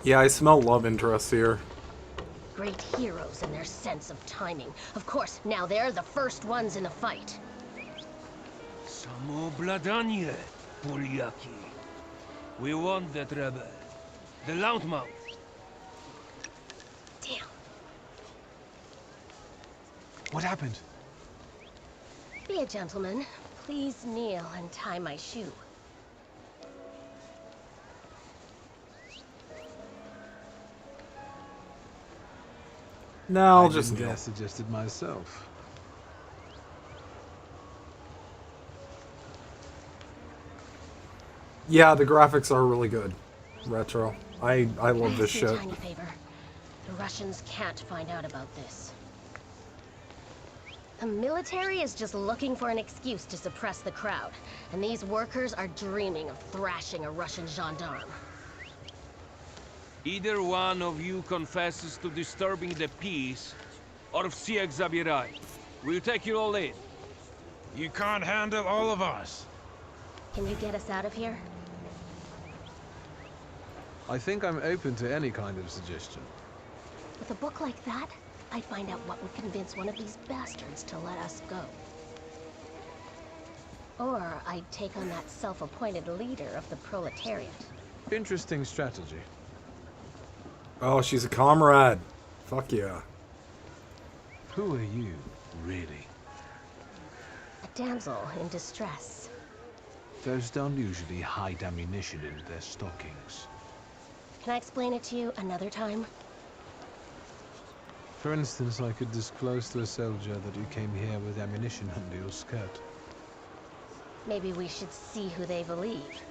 Yeah, I smell love interest here. Great heroes in their sense of timing. Of course, now they're the first ones in the fight. Samoobladanie, Polyaki. We want that rebel. The Loudmouth. Damn. What happened? Be a gentleman. Please kneel and tie my shoe. No, I'll I just didn't kneel. dare suggested myself. Yeah, the graphics are really good. Retro. I love this Ask you a shit. tiny favor. The Russians can't find out about this. The military is just looking for an excuse to suppress the crowd, and these workers are dreaming of thrashing a Russian gendarme. Either one of you confesses to disturbing the peace, or всех забирай. We'll take you all in. You can't handle all of us. Can you get us out of here? I think I'm open to any kind of suggestion. With a book like that, I'd find out what would convince one of these bastards to let us go. Or I'd take on that self-appointed leader of the proletariat. Interesting strategy. Oh, she's a comrade. Fuck yeah. Who are you, really? A damsel in distress. Those don't usually hide ammunition in their stockings. Can I explain it to you another time? For instance, I could disclose to a soldier that you came here with ammunition under your skirt. Maybe we should see who they believe.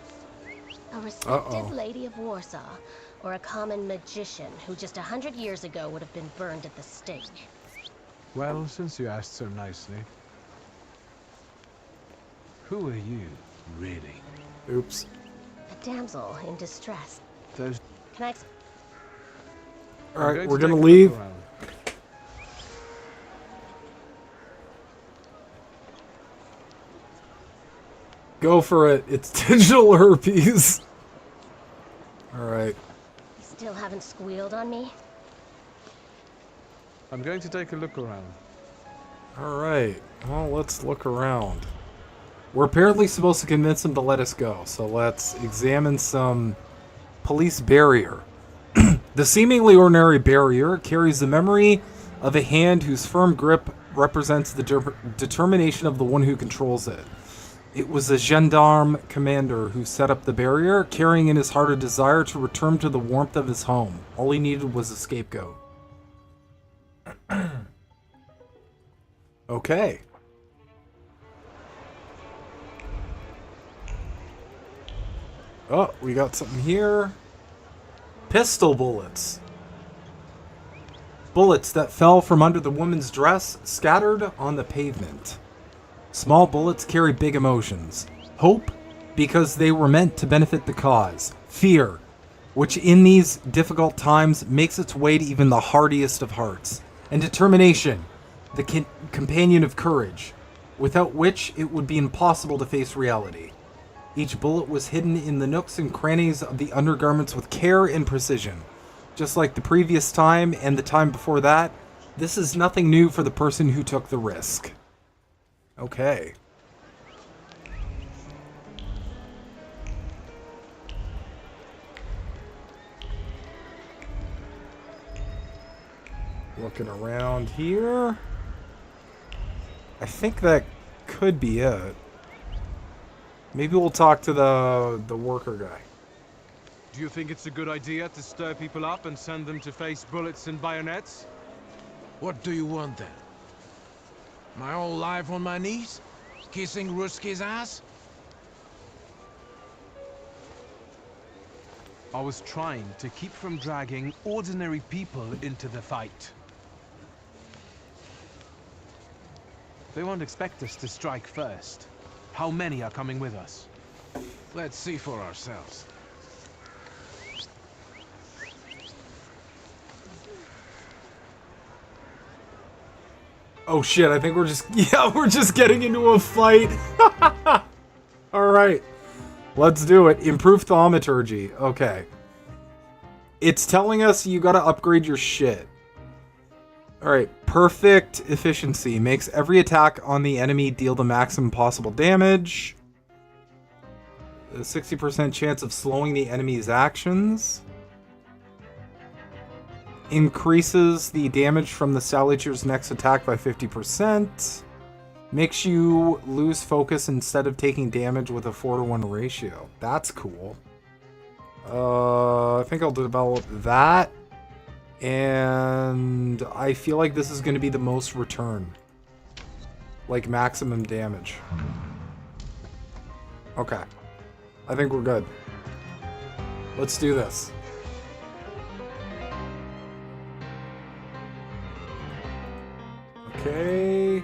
A respected lady of Warsaw, or a common magician who just 100 years ago would have been burned at the stake. Well, since you asked so nicely. Who are you, really? Oops. A damsel in distress. Those... Can I Alright, we're gonna leave. Go for it. It's digital herpes. Alright. You still haven't squealed on me? I'm going to take a look around. Alright. Well, let's look around. We're apparently supposed to convince him to let us go, so let's examine some police barrier. The seemingly ordinary barrier carries the memory of a hand whose firm grip represents the determination of the one who controls it. It was a gendarme commander who set up the barrier, carrying in his heart a desire to return to the warmth of his home. All he needed was a scapegoat. Okay. Oh, we got something here. Pistol bullets. Bullets that fell from under the woman's dress scattered on the pavement. Small bullets carry big emotions. Hope, because they were meant to benefit the cause. Fear, which in these difficult times makes its way to even the hardiest of hearts. And determination, the companion of courage, without which it would be impossible to face reality. Each bullet was hidden in the nooks and crannies of the undergarments with care and precision. Just like the previous time and the time before that, this is nothing new for the person who took the risk. Okay. Looking around here. I think that could be it. Maybe we'll talk to the worker guy. Do you think it's a good idea to stir people up and send them to face bullets and bayonets? What do you want then? My whole life on my knees? Kissing Ruski's ass? I was trying to keep from dragging ordinary people into the fight. They won't expect us to strike first. How many are coming with us? Let's see for ourselves. Oh shit, I think we're just getting into a fight. Alright. Let's do it. Improve thaumaturgy. Okay. It's telling us you gotta upgrade your shit. Alright. Perfect efficiency. Makes every attack on the enemy deal the maximum possible damage. A 60% chance of slowing the enemy's actions. Increases the damage from the Saliture's next attack by 50%. Makes you lose focus instead of taking damage with a 4-to-1 ratio. That's cool. I think I'll develop that. And I feel like this is going to be the most return. Like maximum damage. Okay. I think we're good. Let's do this. Okay.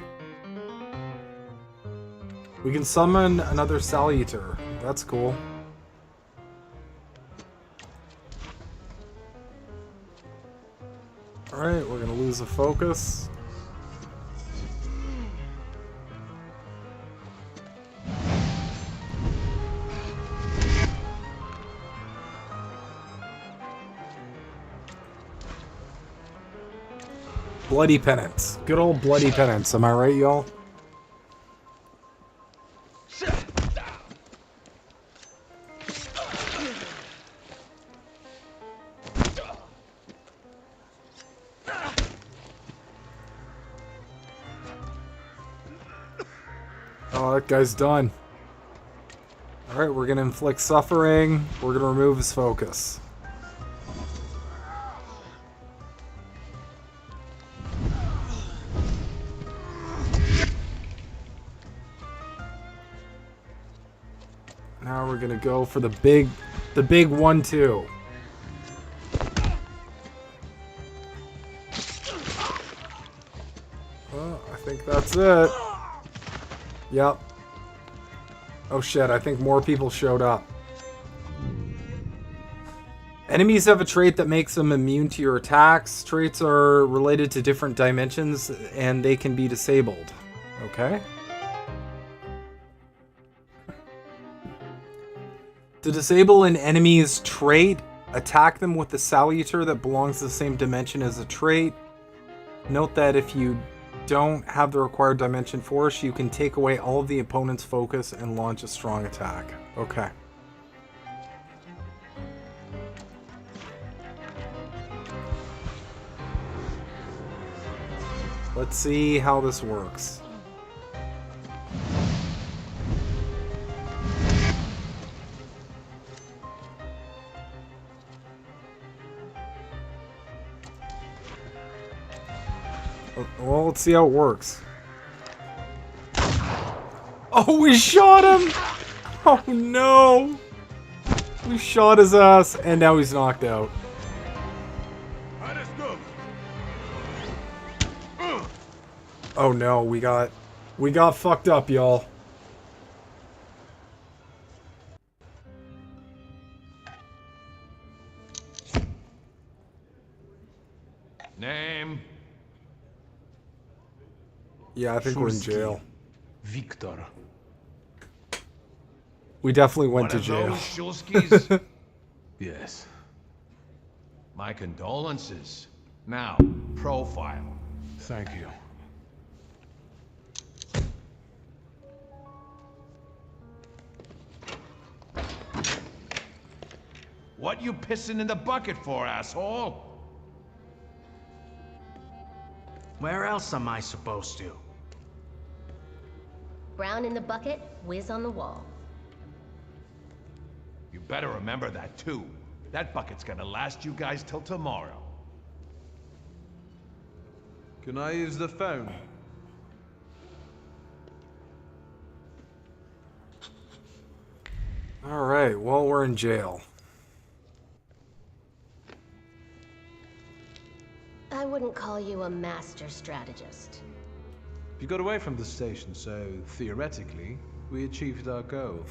We can summon another Salutor. That's cool. Alright, we're gonna lose the focus. Bloody penance. Good old bloody penance. Am I right, y'all? Oh, that guy's done. Alright, we're gonna inflict suffering. We're gonna remove his focus. Now we're gonna go for the big 1-2. Well, I think that's it. Yep. Oh shit, I think more people showed up. Enemies have a trait that makes them immune to your attacks. Traits are related to different dimensions and they can be disabled. Okay. To disable an enemy's trait, attack them with the Salutor that belongs to the same dimension as the trait. Note that if you don't have the required dimension force, you can take away all of the opponent's focus and launch a strong attack. Okay. Let's see how this works. Well, let's see how it works. Oh, we shot him! Oh no! We shot his ass, and now he's knocked out. Oh no, we got fucked up, y'all. Name? Yeah, I think we're in jail. Victor. We definitely went to One of jail. those Shulskis? Yes. My condolences. Now, profile. Thank you. What you pissing in the bucket for, asshole? Where else am I supposed to? Brown in the bucket, whiz on the wall. You better remember that, too. That bucket's gonna last you guys till tomorrow. Can I use the phone? Alright, well, we're in jail. I wouldn't call you a master strategist. You got away from the station, so theoretically, we achieved our goal.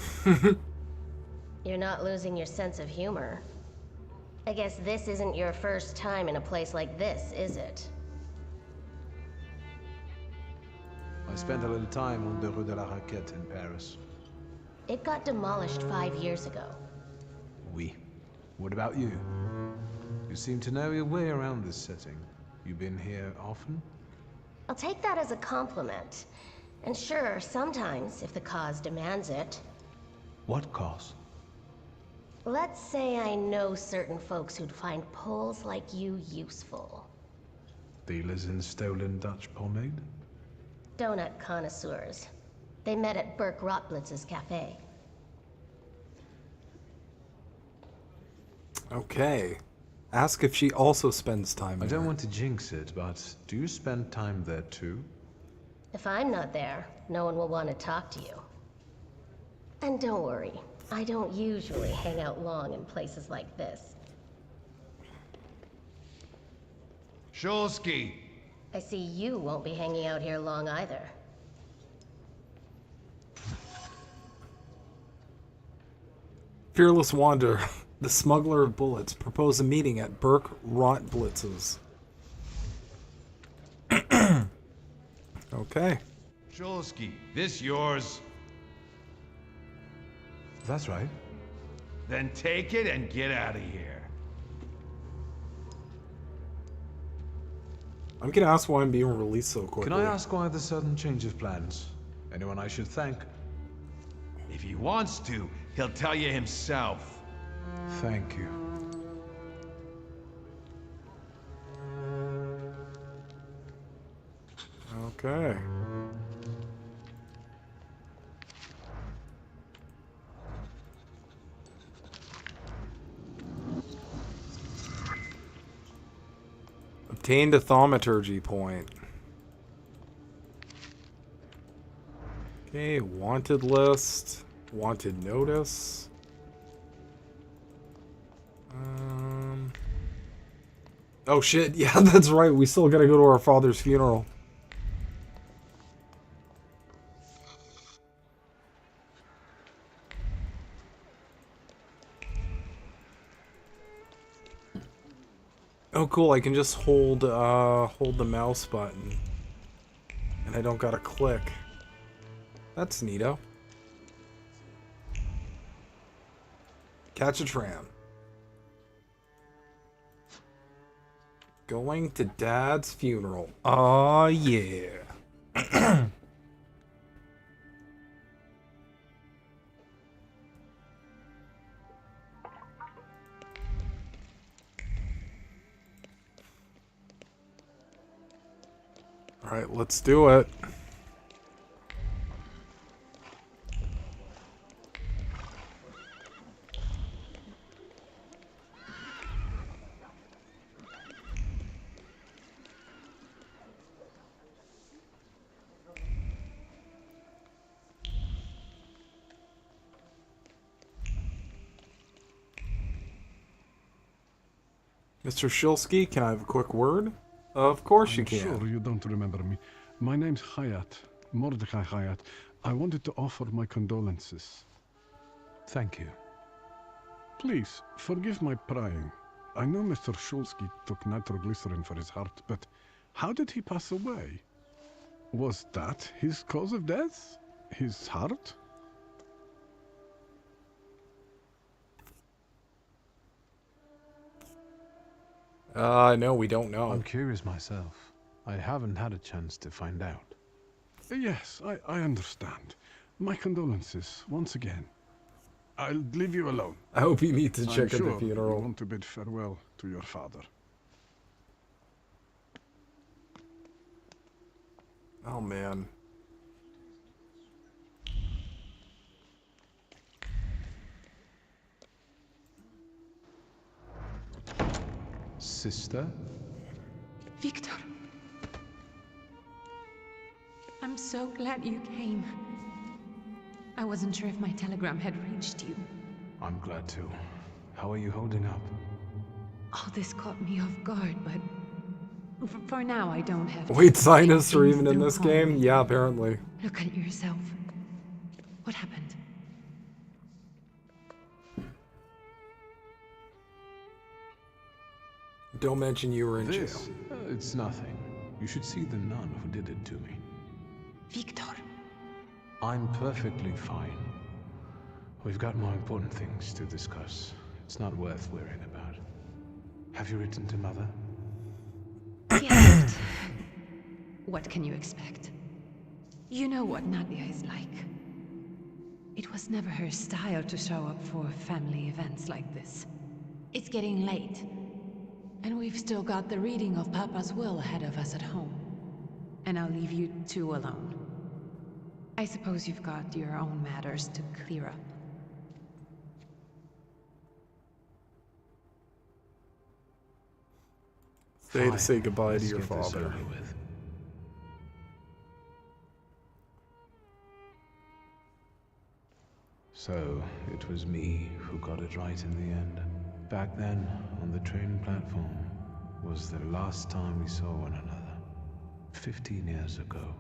You're not losing your sense of humor. I guess this isn't your first time in a place like this, is it? I spent a little time on the Rue de la Raquette in Paris. It got demolished 5 years ago. Oui. What about you? You seem to know your way around this setting. You been here often? I'll take that as a compliment. And sure, sometimes, if the cause demands it. What cause? Let's say I know certain folks who'd find poles like you useful. Dealers in stolen Dutch pomade? Donut connoisseurs. They met at Burke Rotblitz's cafe. Okay. Ask if she also spends time I there. don't want to jinx it, but do you spend time there too? If I'm not there, no one will want to talk to you. And don't worry, I don't usually hang out long in places like this. Shulsky! I see you won't be hanging out here long either. Fearless Wanderer, the smuggler of bullets, propose a meeting at Burke Rotblitz's. Okay. Shulsky, this yours? That's right. Then take it and get out of here. I'm gonna ask why I'm being released so quickly. Can I ask why the sudden change of plans? Anyone I should thank? If he wants to, he'll tell you himself. Thank you. Okay. Obtained a thaumaturgy point. Okay, wanted list. Wanted notice. Oh shit, yeah, that's right. We still gotta go to our father's funeral. Oh cool, I can just hold the mouse button. And I don't gotta click. That's neato. Catch a tram. Going to Dad's funeral. Aw, yeah. Alright, let's do it. Mr. Shilsky, can I have a quick word? Of course you can. Sure you don't remember me. My name's Hayat, Mordecai Hayat. I wanted to offer my condolences. Thank you. Please, forgive my prying. I know Mr. Shulsky took nitroglycerin for his heart, but how did he pass away? Was that his cause of death? His heart? No, we don't know. I'm curious myself. I haven't had a chance to find out. Yes, I understand. My condolences, once again. I'll leave you alone. I hope you meet the chick at the You funeral. want to bid farewell to your father. Oh, man. Sister? Victor. I'm so glad you came. I wasn't sure if my telegram had reached you. I'm glad to. How are you holding up? All this caught me off guard, but for now I don't have to. Wait, scientists are Things even in through this home. game? Yeah, apparently. Look at yourself. What happened? Don't mention you were in jail. This? It's nothing. You should see the nun who did it to me. Victor. I'm perfectly fine. We've got more important things to discuss. It's not worth worrying about. Have you written to Mother? Yes. What can you expect? You know what Nadia is like. It was never her style to show up for family events like this. It's getting late. And we've still got the reading of Papa's will ahead of us at home. And I'll leave you two alone. I suppose you've got your own matters to clear up. Stay to say goodbye to Let's your get this father. over with. So, it was me who got it right in the end. Back then, on the train platform, was the last time we saw one another. 15 years ago.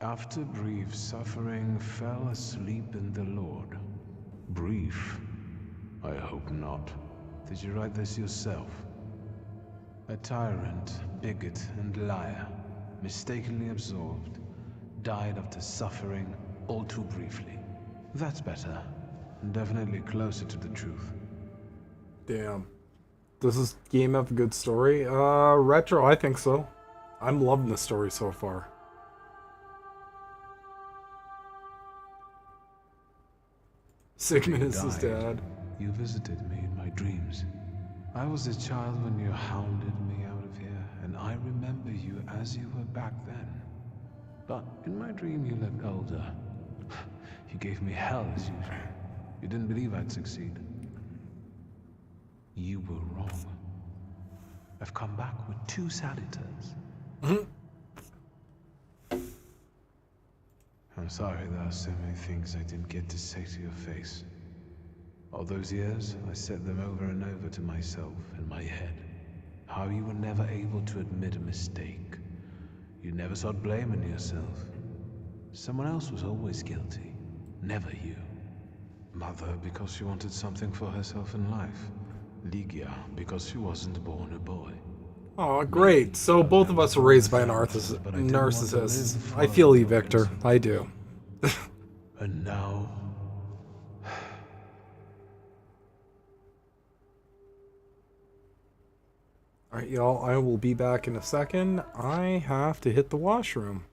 After brief suffering, fell asleep in the Lord. Brief? I hope not. Did you write this yourself? A tyrant, bigot, and liar, mistakenly absorbed, died after suffering all too briefly. That's better. Definitely closer to the truth. Damn. Does this game have a good story? Retro, I think so. I'm loving the story so far. Sigmund is his dad. You visited me in my dreams. I was a child when you hounded me out of here, and I remember you as you were back then. But in my dream you looked older. You gave me hell as usual. You didn't believe I'd succeed. You were wrong. I've come back with 2 saluters. I'm sorry there are so many things I didn't get to say to your face. All those years, I said them over and over to myself in my head. How you were never able to admit a mistake. You never sought blame in yourself. Someone else was always guilty, never you. Mother because she wanted something for herself in life. Ligia because she wasn't born a boy. Oh, great. So both of us were raised by a narcissist. I feel you, Victor. I do. And now... Alright, y'all. I will be back in a second. I have to hit the washroom.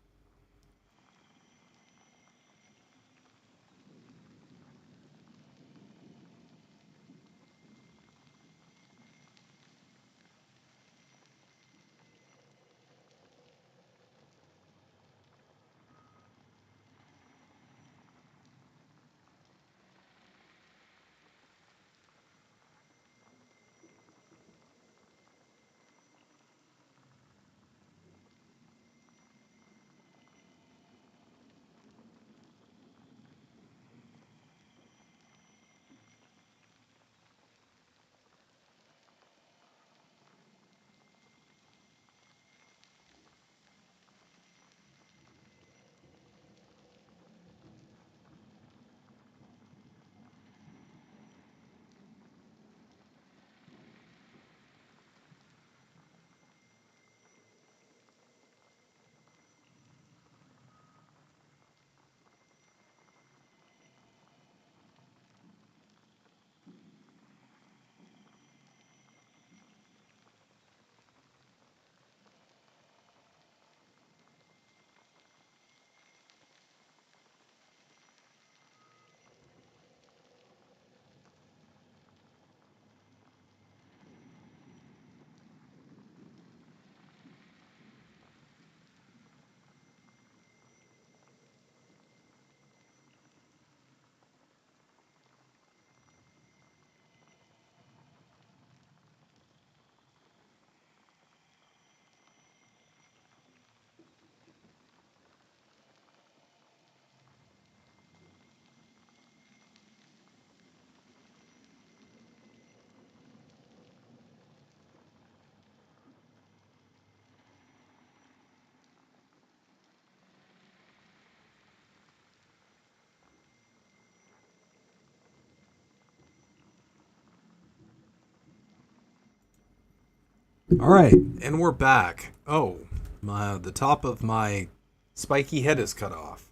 Alright, and we're back. Oh, the top of my spiky head is cut off.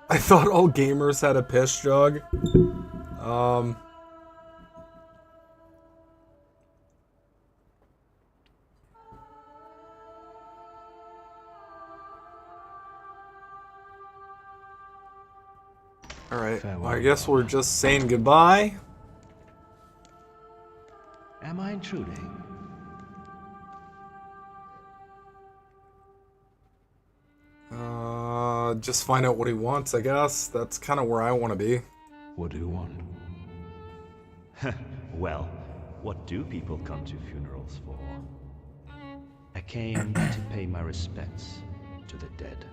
I thought all gamers had a piss jug. Alright, I guess we're just saying goodbye. Am I intruding? Just find out what he wants, I guess. That's kind of where I want to be. What do you want? Well, what do people come to funerals for? I came to pay my respects to the dead.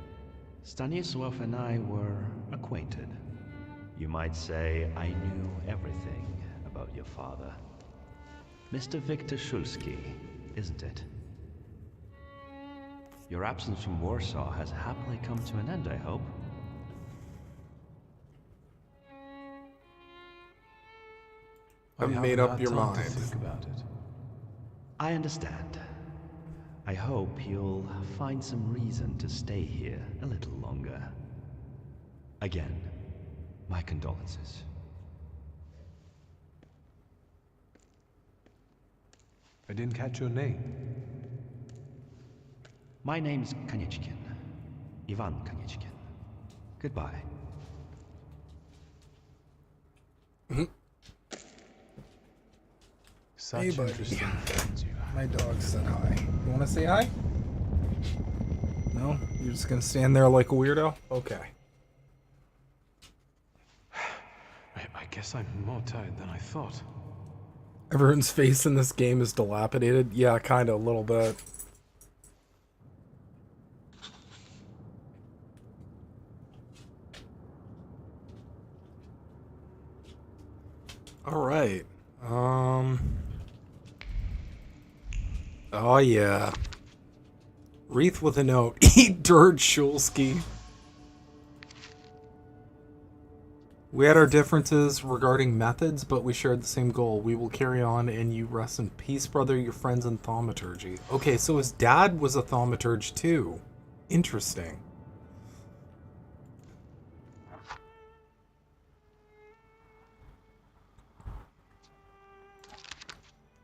Stanisław and I were acquainted. You might say I knew everything about your father. Mr. Victor Szulski, isn't it? Your absence from Warsaw has happily come to an end, I hope. I've made up your mind. Think about it. I understand. I hope you'll find some reason to stay here a little longer. Again, my condolences. I didn't catch your name. My name's Kaniechkin. Ivan Kaniechkin. Goodbye. Such Hey, buddy. interesting friends you have. My dog said hi. You want to say hi? No? You're just going to stand there like a weirdo? Okay. I guess I'm more tired than I thought. Everyone's face in this game is dilapidated. Yeah, kind of, a little bit. All right. Oh yeah. Wreath with a note. Eat dirt, Szulski. We had our differences regarding methods, but we shared the same goal. We will carry on, and you rest in peace, brother. Your friends in thaumaturgy. Okay, so his dad was a thaumaturge too. Interesting.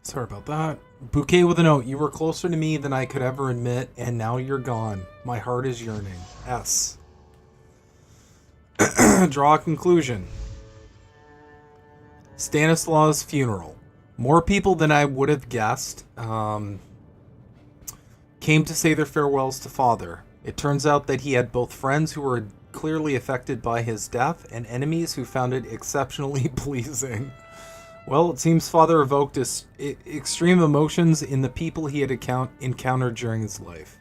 Sorry about that. Bouquet with a note. You were closer to me than I could ever admit, and now you're gone. My heart is yearning. S. Draw a conclusion. Stanislaus' funeral. More people than I would have guessed came to say their farewells to father. It turns out that he had both friends who were clearly affected by his death and enemies who found it exceptionally pleasing. Well, it seems father evoked extreme emotions in the people he had encountered during his life.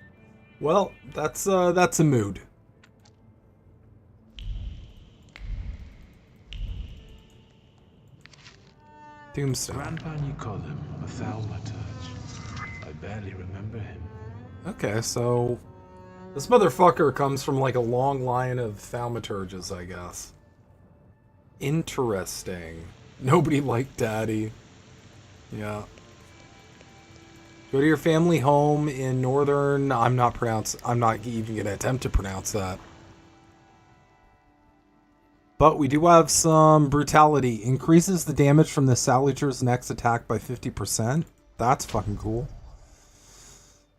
Well, that's a mood. Tombstone. Grandpa Nicolem, a thaumaturge. I barely remember him. Okay, so this motherfucker comes from like a long line of thaumaturges, I guess. Interesting. Nobody liked Daddy. Yeah. Go to your family home in northern... I'm not even going to attempt to pronounce that. But we do have some brutality. Increases the damage from the Saluter's next attack by 50%. That's fucking cool.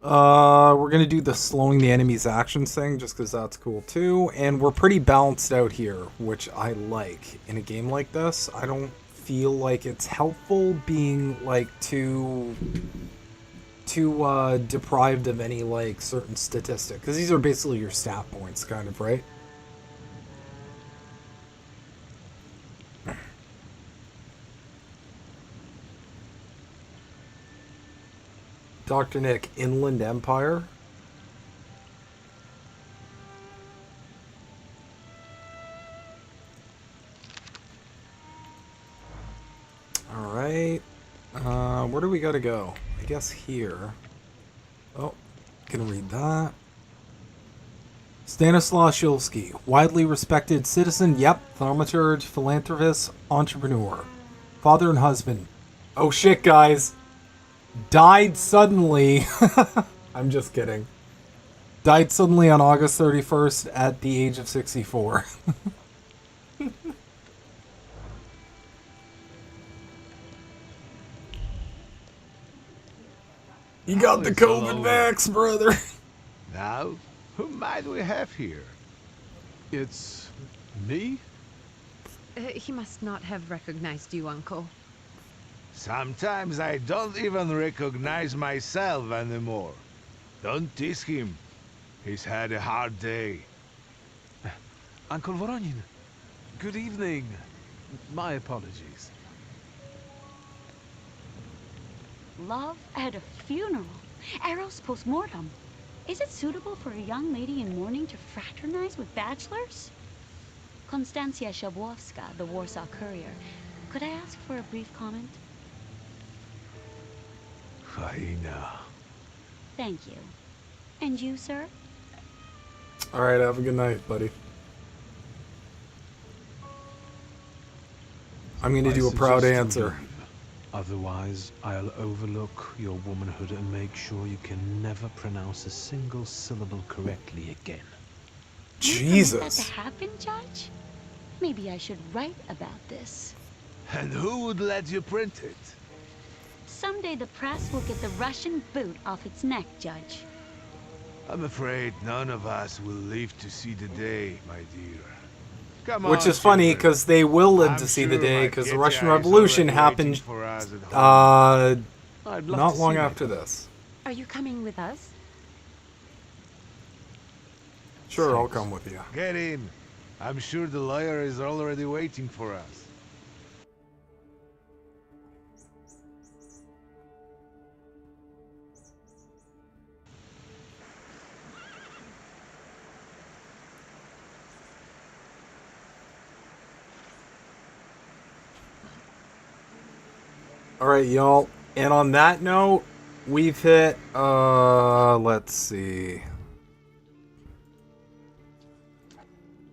We're going to do the slowing the enemy's actions thing, just because that's cool too. And we're pretty balanced out here, which I like. In a game like this, I don't feel like it's helpful being like too deprived of any like certain statistic, because these are basically your stat points, kind of, right? Dr. Nick, Inland Empire. Alright. Where do we gotta go? I guess here. Oh, can read that. Stanislaw Shulsky, widely respected citizen, yep, thaumaturge, philanthropist, entrepreneur, father and husband. Oh shit, guys. Died suddenly. I'm just kidding. Died suddenly on August 31st at the age of 64. You got the COVID vax, brother. Now, who might we have here? It's me? He must not have recognized you, Uncle. Sometimes I don't even recognize myself anymore. Don't tease him. He's had a hard day. Uncle Voronin, good evening. My apologies. Love at a funeral. Eros post-mortem. Is it suitable for a young lady in mourning to fraternize with bachelors? Konstancja Szabłowska, the Warsaw Courier. Could I ask for a brief comment? Hyena. Thank you. And you, sir? Alright, have a good night, buddy. I'm gonna do a proud suggest you answer. leave. Otherwise, I'll overlook your womanhood and make sure you can never pronounce a single syllable correctly again. You permit that to happen, Judge? Maybe I should write about this. And who would let you print it? Someday the press will get the Russian boot off its neck, Judge. I'm afraid none of us will live to see the day, my dear. Come Which on, is funny, children. because they will live I'm to see sure the day, my because the kitty Russian eyes Revolution already happened, waiting for us at home. I'd love not to long see after that. this. Are you coming with us? Sure, I'll come with you. Get in. I'm sure the lawyer is already waiting for us. Alright, y'all. And on that note, we've hit, let's see.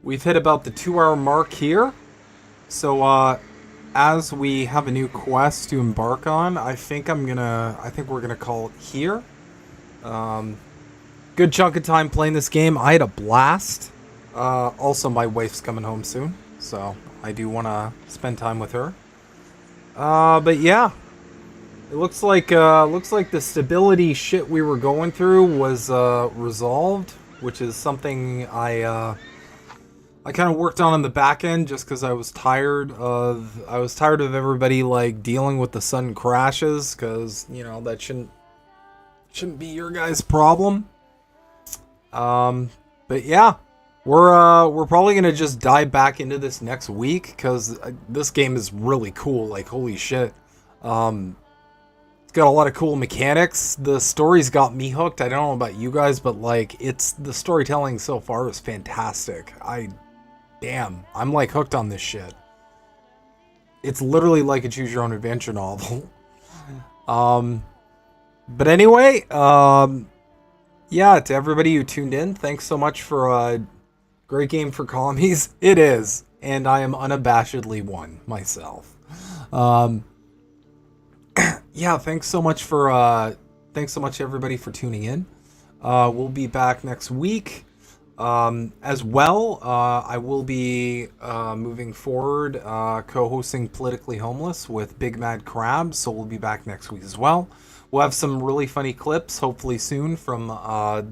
We've hit about the 2-hour mark here. So, as we have a new quest to embark on, I think we're gonna call it here. Good chunk of time playing this game. I had a blast. Also, my wife's coming home soon, so I do want to spend time with her. But yeah, it looks like the stability shit we were going through was resolved, which is something I kind of worked on the back end just because I was tired of everybody like dealing with the sudden crashes, because you know that shouldn't be your guys' problem. But yeah. We're probably gonna just dive back into this next week, because this game is really cool. Like, holy shit. It's got a lot of cool mechanics. The story's got me hooked. I don't know about you guys, but like, the storytelling so far is fantastic. I'm like hooked on this shit. It's literally like a choose your own adventure novel. But anyway, yeah, to everybody who tuned in, thanks so much for great game for commies. It is, and I am unabashedly one myself. Yeah, thanks so much everybody for tuning in. We'll be back next week. As well, I will be moving forward, co-hosting Politically Homeless with Big Mad Crab, so we'll be back next week as well. We'll have some really funny clips, hopefully soon, from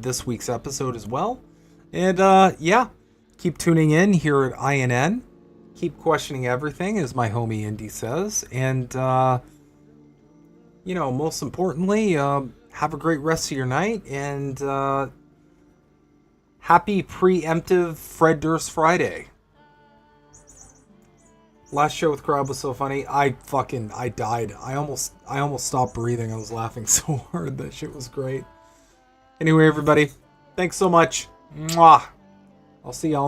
this week's episode as well. And yeah, keep tuning in here at INN. Keep questioning everything, as my homie Indy says. And, you know, most importantly, have a great rest of your night. And happy preemptive Fred Durst Friday. Last show with Crowd was so funny. I died. I almost stopped breathing. I was laughing so hard. That shit was great. Anyway, everybody, thanks so much. Mwah. I'll see y'all next